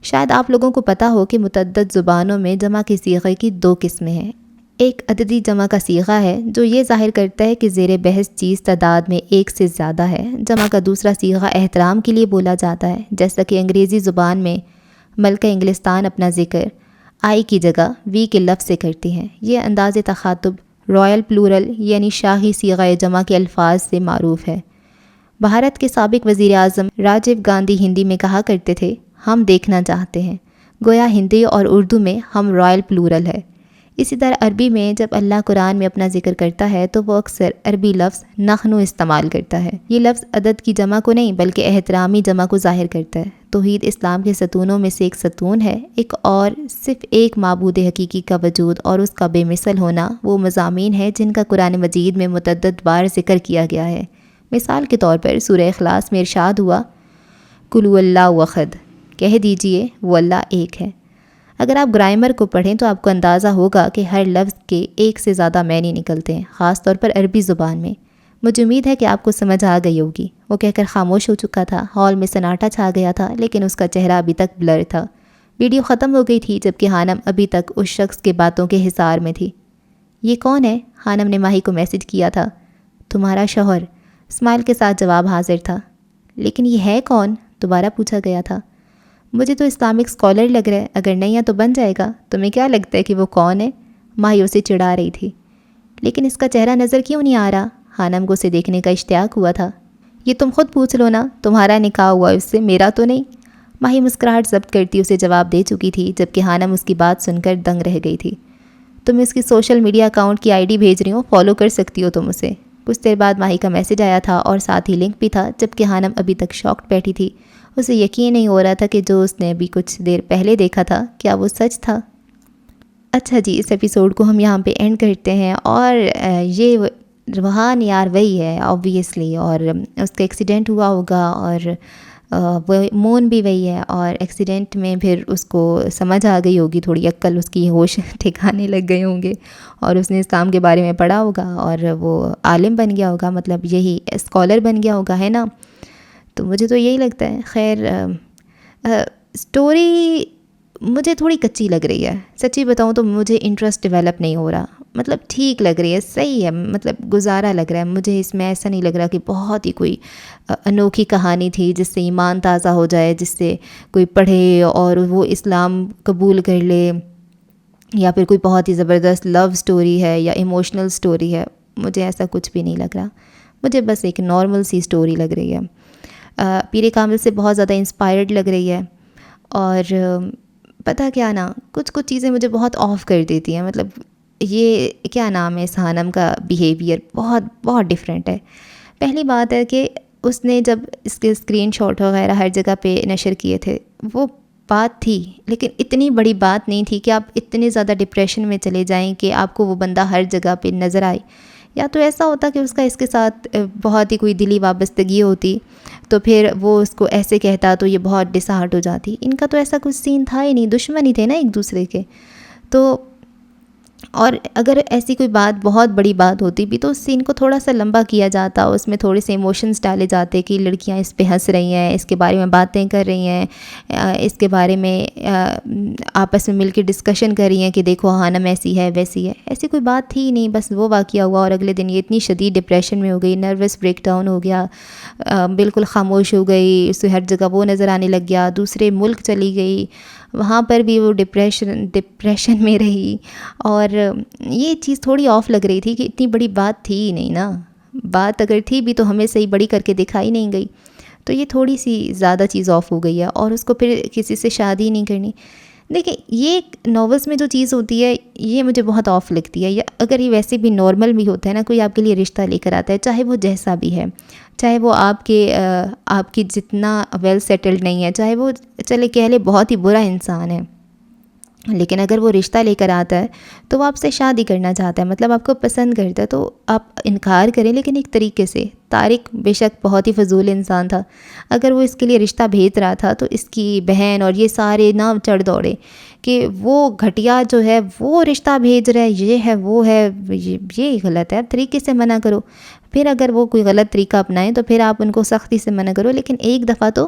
شاید آپ لوگوں کو پتہ ہو کہ متعدد زبانوں میں جمع کے صیغے کی 2 قسمیں ہیں۔ ایک عددی جمع کا صیغہ ہے جو یہ ظاہر کرتا ہے کہ زیر بحث چیز تعداد میں 1 سے زیادہ ہے۔ جمع کا دوسرا صیغہ احترام کے لیے بولا جاتا ہے، جیسا کہ انگریزی زبان میں ملکہ انگلستان اپنا ذکر آئی کی جگہ وی کے لفظ سے کرتی ہیں۔ یہ انداز تخاطب رائل پلورل یعنی شاہی صیغہ جمع کے الفاظ سے معروف ہے۔ بھارت کے سابق وزیر اعظم راجیو گاندھی ہندی میں کہا کرتے تھے، ہم دیکھنا چاہتے ہیں، گویا ہندی اور اردو میں ہم رائل پلورل ہے۔ اسی طرح عربی میں جب اللہ قرآن میں اپنا ذکر کرتا ہے تو وہ اکثر عربی لفظ نحن استعمال کرتا ہے۔ یہ لفظ عدد کی جمع کو نہیں بلکہ احترامی جمع کو ظاہر کرتا ہے۔ توحید اسلام کے ستونوں میں سے ایک ستون ہے۔ ایک اور صرف ایک معبود حقیقی کا وجود اور اس کا بے مثل ہونا وہ مضامین ہے جن کا قرآن مجید میں متعدد بار ذکر کیا گیا ہے۔ مثال کے طور پر سورہ اخلاص میں ارشاد ہوا، قل هو اللہ احد، کہہ دیجئے وہ اللہ ایک ہے۔ اگر آپ گرامر کو پڑھیں تو آپ کو اندازہ ہوگا کہ ہر لفظ کے 1 سے زیادہ معنی نکلتے ہیں، خاص طور پر عربی زبان میں۔ مجھے امید ہے کہ آپ کو سمجھ آ گئی ہوگی۔ وہ کہہ کر خاموش ہو چکا تھا۔ ہال میں سناٹا چھا گیا تھا، لیکن اس کا چہرہ ابھی تک بلر تھا۔ ویڈیو ختم ہو گئی تھی جبکہ خانم ابھی تک اس شخص کے باتوں کے حصار میں تھی۔ یہ کون ہے؟ خانم نے ماہی کو میسج کیا تھا۔ تمہارا شوہر، اسمائل کے ساتھ جواب حاضر تھا۔ لیکن یہ ہے کون؟ دوبارہ پوچھا گیا تھا۔ مجھے تو اسلامک اسکالر لگ رہا ہے، اگر نہیں ہے تو بن جائے گا۔ تمہیں کیا لگتا ہے کہ وہ کون ہے؟ ماہی اسے چڑھا رہی تھی۔ لیکن اس کا چہرہ نظر کیوں نہیں آ رہا؟ خانم کو اسے دیکھنے کا اشتیاق ہوا تھا۔ یہ تم خود پوچھ لو نا، تمہارا نکاح ہوا اس سے، میرا تو نہیں۔ ماہی مسکراہٹ ضبط کرتی اسے جواب دے چکی تھی، جبکہ خانم اس کی بات سن کر دنگ رہ گئی تھی۔ تم اس کی سوشل میڈیا اکاؤنٹ کی آئی ڈی بھیج رہی ہو، فالو کر سکتی ہو تم اسے۔ کچھ دیر بعد ماہی کا میسج آیا تھا اور ساتھ ہی لنک بھی تھا، جبکہ خانم ابھی تک شاکڈ بیٹھی تھی۔ اسے یقین نہیں ہو رہا تھا کہ جو اس نے ابھی کچھ دیر پہلے دیکھا تھا کیا وہ سچ تھا۔ اچھا جی، اس ایپیسوڈ کو ہم یہاں پہ اینڈ کرتے ہیں۔ اور یہ روحان یار وہی ہے آبویسلی، اور اس کا ایکسیڈنٹ ہوا ہوگا، اور وہ مون بھی وہی ہے، اور ایکسیڈنٹ میں پھر اس کو سمجھ آ گئی ہوگی، تھوڑی عقل، اس کی ہوش ٹھکانے لگ گئے ہوں گے، اور اس نے اسلام کے بارے میں پڑھا ہوگا اور وہ عالم بن گیا ہوگا، مطلب یہی اسکالر بن گیا ہوگا، ہے نا۔ تو مجھے تو یہی لگتا ہے۔ خیر، سٹوری مجھے تھوڑی کچی لگ رہی ہے، سچی بتاؤں تو مجھے انٹرسٹ ڈیولپ نہیں ہو رہا، مطلب ٹھیک لگ رہی ہے، صحیح ہے، مطلب گزارا لگ رہا ہے مجھے۔ اس میں ایسا نہیں لگ رہا کہ بہت ہی کوئی انوکھی کہانی تھی جس سے ایمان تازہ ہو جائے، جس سے کوئی پڑھے اور وہ اسلام قبول کر لے، یا پھر کوئی بہت ہی زبردست لو سٹوری ہے یا ایموشنل سٹوری ہے۔ مجھے ایسا کچھ بھی نہیں لگ رہا، مجھے بس ایک نارمل سی سٹوری لگ رہی ہے۔ پیر کامل سے بہت زیادہ انسپائرڈ لگ رہی ہے، اور پتہ کیا نا، کچھ چیزیں مجھے بہت آف کر دیتی ہیں، مطلب یہ کیا نام ہے، خانم کا بیہیویئر بہت ڈیفرنٹ ہے۔ پہلی بات ہے کہ اس نے جب اس کے اسکرین شاٹ وغیرہ ہر جگہ پہ نشر کیے تھے، وہ بات تھی، لیکن اتنی بڑی بات نہیں تھی کہ آپ اتنے زیادہ ڈپریشن میں چلے جائیں کہ آپ کو وہ بندہ ہر جگہ پہ نظر آئے۔ یا تو ایسا ہوتا کہ اس کا اس کے ساتھ بہت ہی کوئی دلی وابستگی ہوتی تو پھر وہ اس کو ایسے کہتا تو یہ بہت ڈسہارٹ ہو جاتی۔ ان کا تو ایسا کچھ سین تھا ہی نہیں، دشمنی تھے نا ایک دوسرے کے۔ تو اور اگر ایسی کوئی بات بہت بڑی بات ہوتی بھی تو اس سین کو تھوڑا سا لمبا کیا جاتا، اس میں تھوڑے سے ایموشنز ڈالے جاتے کہ لڑکیاں اس پہ ہنس رہی ہیں، اس کے بارے میں باتیں کر رہی ہیں، اس کے بارے میں آپس میں مل کے ڈسکشن کر رہی ہیں کہ دیکھو خانم ایسی ہے ویسی ہے۔ ایسی کوئی بات تھی ہی نہیں، بس وہ واقعہ ہوا اور اگلے دن یہ اتنی شدید ڈپریشن میں ہو گئی، نروس بریک ڈاؤن ہو گیا، بالکل خاموش ہو گئی، اسے ہر جگہ وہ نظر آنے لگ گیا، دوسرے ملک چلی گئی، وہاں پر بھی وہ ڈپریشن میں رہی، اور یہ چیز تھوڑی آف لگ رہی تھی کہ اتنی بڑی بات تھی ہی نہیں نا، بات اگر تھی بھی تو ہمیں صحیح بڑی کر کے دکھائی نہیں گئی، تو یہ تھوڑی سی زیادہ چیز آف ہو گئی ہے، اور اس کو پھر کسی سے شادی نہیں کرنی۔ دیکھیں یہ ناولس میں جو چیز ہوتی ہے یہ مجھے بہت آف لگتی ہے، یا اگر یہ ویسے بھی نارمل بھی ہوتا ہے نا، کوئی آپ کے لیے رشتہ لے کر آتا ہے، چاہے وہ جیسا بھی ہے، چاہے وہ آپ کی جتنا ویل سیٹلڈ نہیں ہے، چاہے وہ چلے کہہ لے بہت ہی برا انسان ہے، لیکن اگر وہ رشتہ لے کر آتا ہے تو وہ آپ سے شادی کرنا چاہتا ہے، مطلب آپ کو پسند کرتا ہے، تو آپ انکار کریں لیکن ایک طریقے سے۔ طارق بے شک بہت ہی فضول انسان تھا، اگر وہ اس کے لیے رشتہ بھیج رہا تھا تو اس کی بہن اور یہ سارے نہ چڑھ دوڑے کہ وہ گھٹیا جو ہے وہ رشتہ بھیج رہا ہے، یہ ہے وہ ہے، یہ غلط ہے، آپ طریقے سے منع کرو۔ پھر اگر وہ کوئی غلط طریقہ اپنائیں تو پھر آپ ان کو سختی سے منع کرو، لیکن ایک دفعہ تو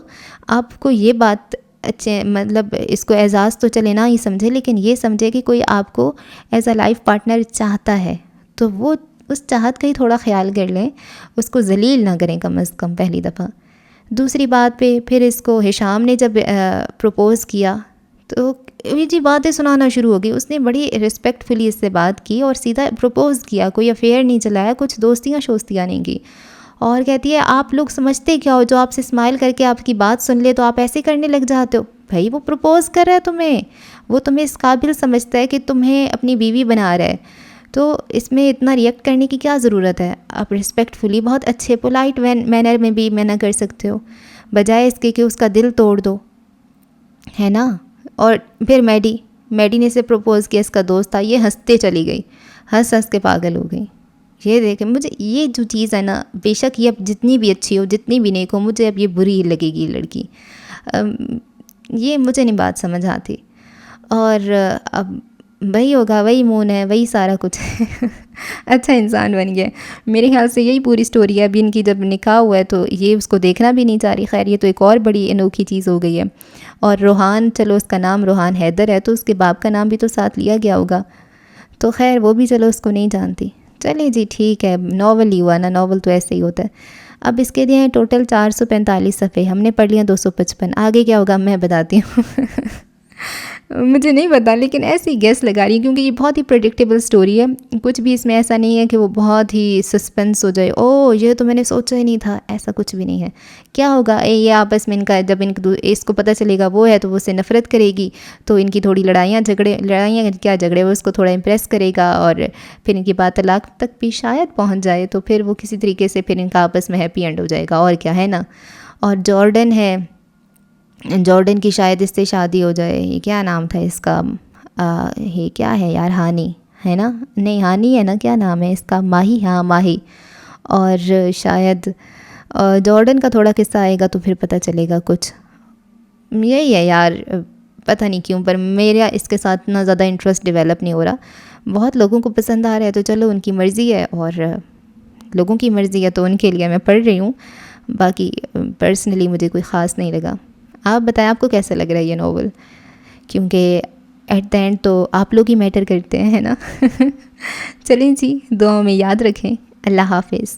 آپ کو یہ بات مطلب اس کو اعزاز تو چلے نہ ہی سمجھے، لیکن یہ سمجھے کہ کوئی آپ کو ایز اے لائف پارٹنر چاہتا ہے، تو وہ اس چاہت کا ہی تھوڑا خیال کر لیں، اس کو ذلیل نہ کریں کم از کم پہلی دفعہ۔ دوسری بات پہ پھر اس کو ہشام نے جب پروپوز کیا تو یہ جی باتیں سنانا شروع ہو گئی، اس نے بڑی رسپیکٹ فلی اس سے بات کی اور سیدھا پروپوز کیا، کوئی افیئر نہیں چلایا، کچھ دوستیاں شوستیاں نہیں کی، اور کہتی ہے آپ لوگ سمجھتے کیا ہو، جو آپ سے اسمائل کر کے آپ کی بات سن لے تو آپ ایسے کرنے لگ جاتے ہو۔ بھائی وہ پروپوز کر رہا ہے تمہیں، وہ تمہیں اس قابل سمجھتا ہے کہ تمہیں اپنی بیوی بنا رہا ہے، تو اس میں اتنا ریئیکٹ کرنے کی کیا ضرورت ہے؟ آپ رسپیکٹ فلی بہت اچھے پولائٹ مینر میں بھی منع کر سکتے ہو، بجائے اس کے کہ اس کا دل توڑ دو، ہے نا۔ اور پھر میڈی نے اسے پروپوز کیا، اس کا دوست تھا، یہ ہنستے چلی گئی، ہنس ہنس کے پاگل ہو گئی۔ یہ دیکھیں مجھے یہ جو چیز ہے نا، بے شک یہ اب جتنی بھی اچھی ہو، جتنی بھی نیک ہو، مجھے اب یہ بری لگے گی لڑکی، یہ مجھے نہیں بات سمجھ آتی۔ اور اب وہی ہوگا، وہی مون ہے، وہی سارا کچھ ہے اچھا انسان بن گیا۔ میرے خیال سے یہی پوری سٹوری ہے۔ ابھی ان کی جب نکاح ہوا ہے تو یہ اس کو دیکھنا بھی نہیں چاہ رہی، خیر یہ تو ایک اور بڑی انوکھی چیز ہو گئی ہے۔ اور روحان، چلو اس کا نام روحان حیدر ہے تو اس کے باپ کا نام بھی تو ساتھ لیا گیا ہوگا، تو خیر وہ بھی چلو اس کو نہیں جانتی۔ چلیں جی ٹھیک ہے، ناول ہی ہوا نا، ناول تو ایسے ہی ہوتا ہے۔ اب اس کے دیے ہیں ٹوٹل 445 صفحے، ہم نے پڑھ لیا 255، آگے کیا ہوگا میں بتاتی ہوں مجھے نہیں پتا، لیکن ایسی گیس لگا رہی ہے کیونکہ یہ بہت ہی پریڈکٹیبل سٹوری ہے، کچھ بھی اس میں ایسا نہیں ہے کہ وہ بہت ہی سسپنس ہو جائے، او یہ تو میں نے سوچا ہی نہیں تھا، ایسا کچھ بھی نہیں ہے۔ کیا ہوگا یہ آپس میں ان کا، جب اس کو پتہ چلے گا وہ ہے تو وہ اسے نفرت کرے گی، تو ان کی تھوڑی لڑائیاں کیا جھگڑے، وہ اس کو تھوڑا امپریس کرے گا، اور پھر ان کی بات طلاق تک بھی شاید پہنچ جائے، تو پھر وہ کسی طریقے سے پھر ان کا آپس میں ہیپی اینڈ ہو جائے گا، اور کیا ہے نا۔ اور جارڈن کی شاید اس سے شادی ہو جائے، یہ کیا نام تھا اس کا، یہ کیا ہے یار، ہانی ہے نا، نہیں ہانی ہے نا، کیا نام ہے اس کا، ماہی، ہاں ماہی۔ اور شاید جارڈن کا تھوڑا قصہ آئے گا تو پھر پتہ چلے گا کچھ، یہی ہے یار، پتہ نہیں کیوں پر میرا اس کے ساتھ اتنا زیادہ انٹرسٹ ڈیولپ نہیں ہو رہا۔ بہت لوگوں کو پسند آ رہا ہے تو چلو ان کی مرضی ہے، اور لوگوں کی مرضی ہے تو ان کے لیے میں پڑھ رہی ہوں، باقی پرسنلی مجھے کوئی خاص نہیں لگا۔ آپ بتائیں آپ کو کیسا لگ رہا ہے یہ ناول، کیونکہ ایٹ دا اینڈ تو آپ لوگ ہی میٹر کرتے ہیں، ہے نا چلیں جی، دعاؤں میں یاد رکھیں، اللہ حافظ۔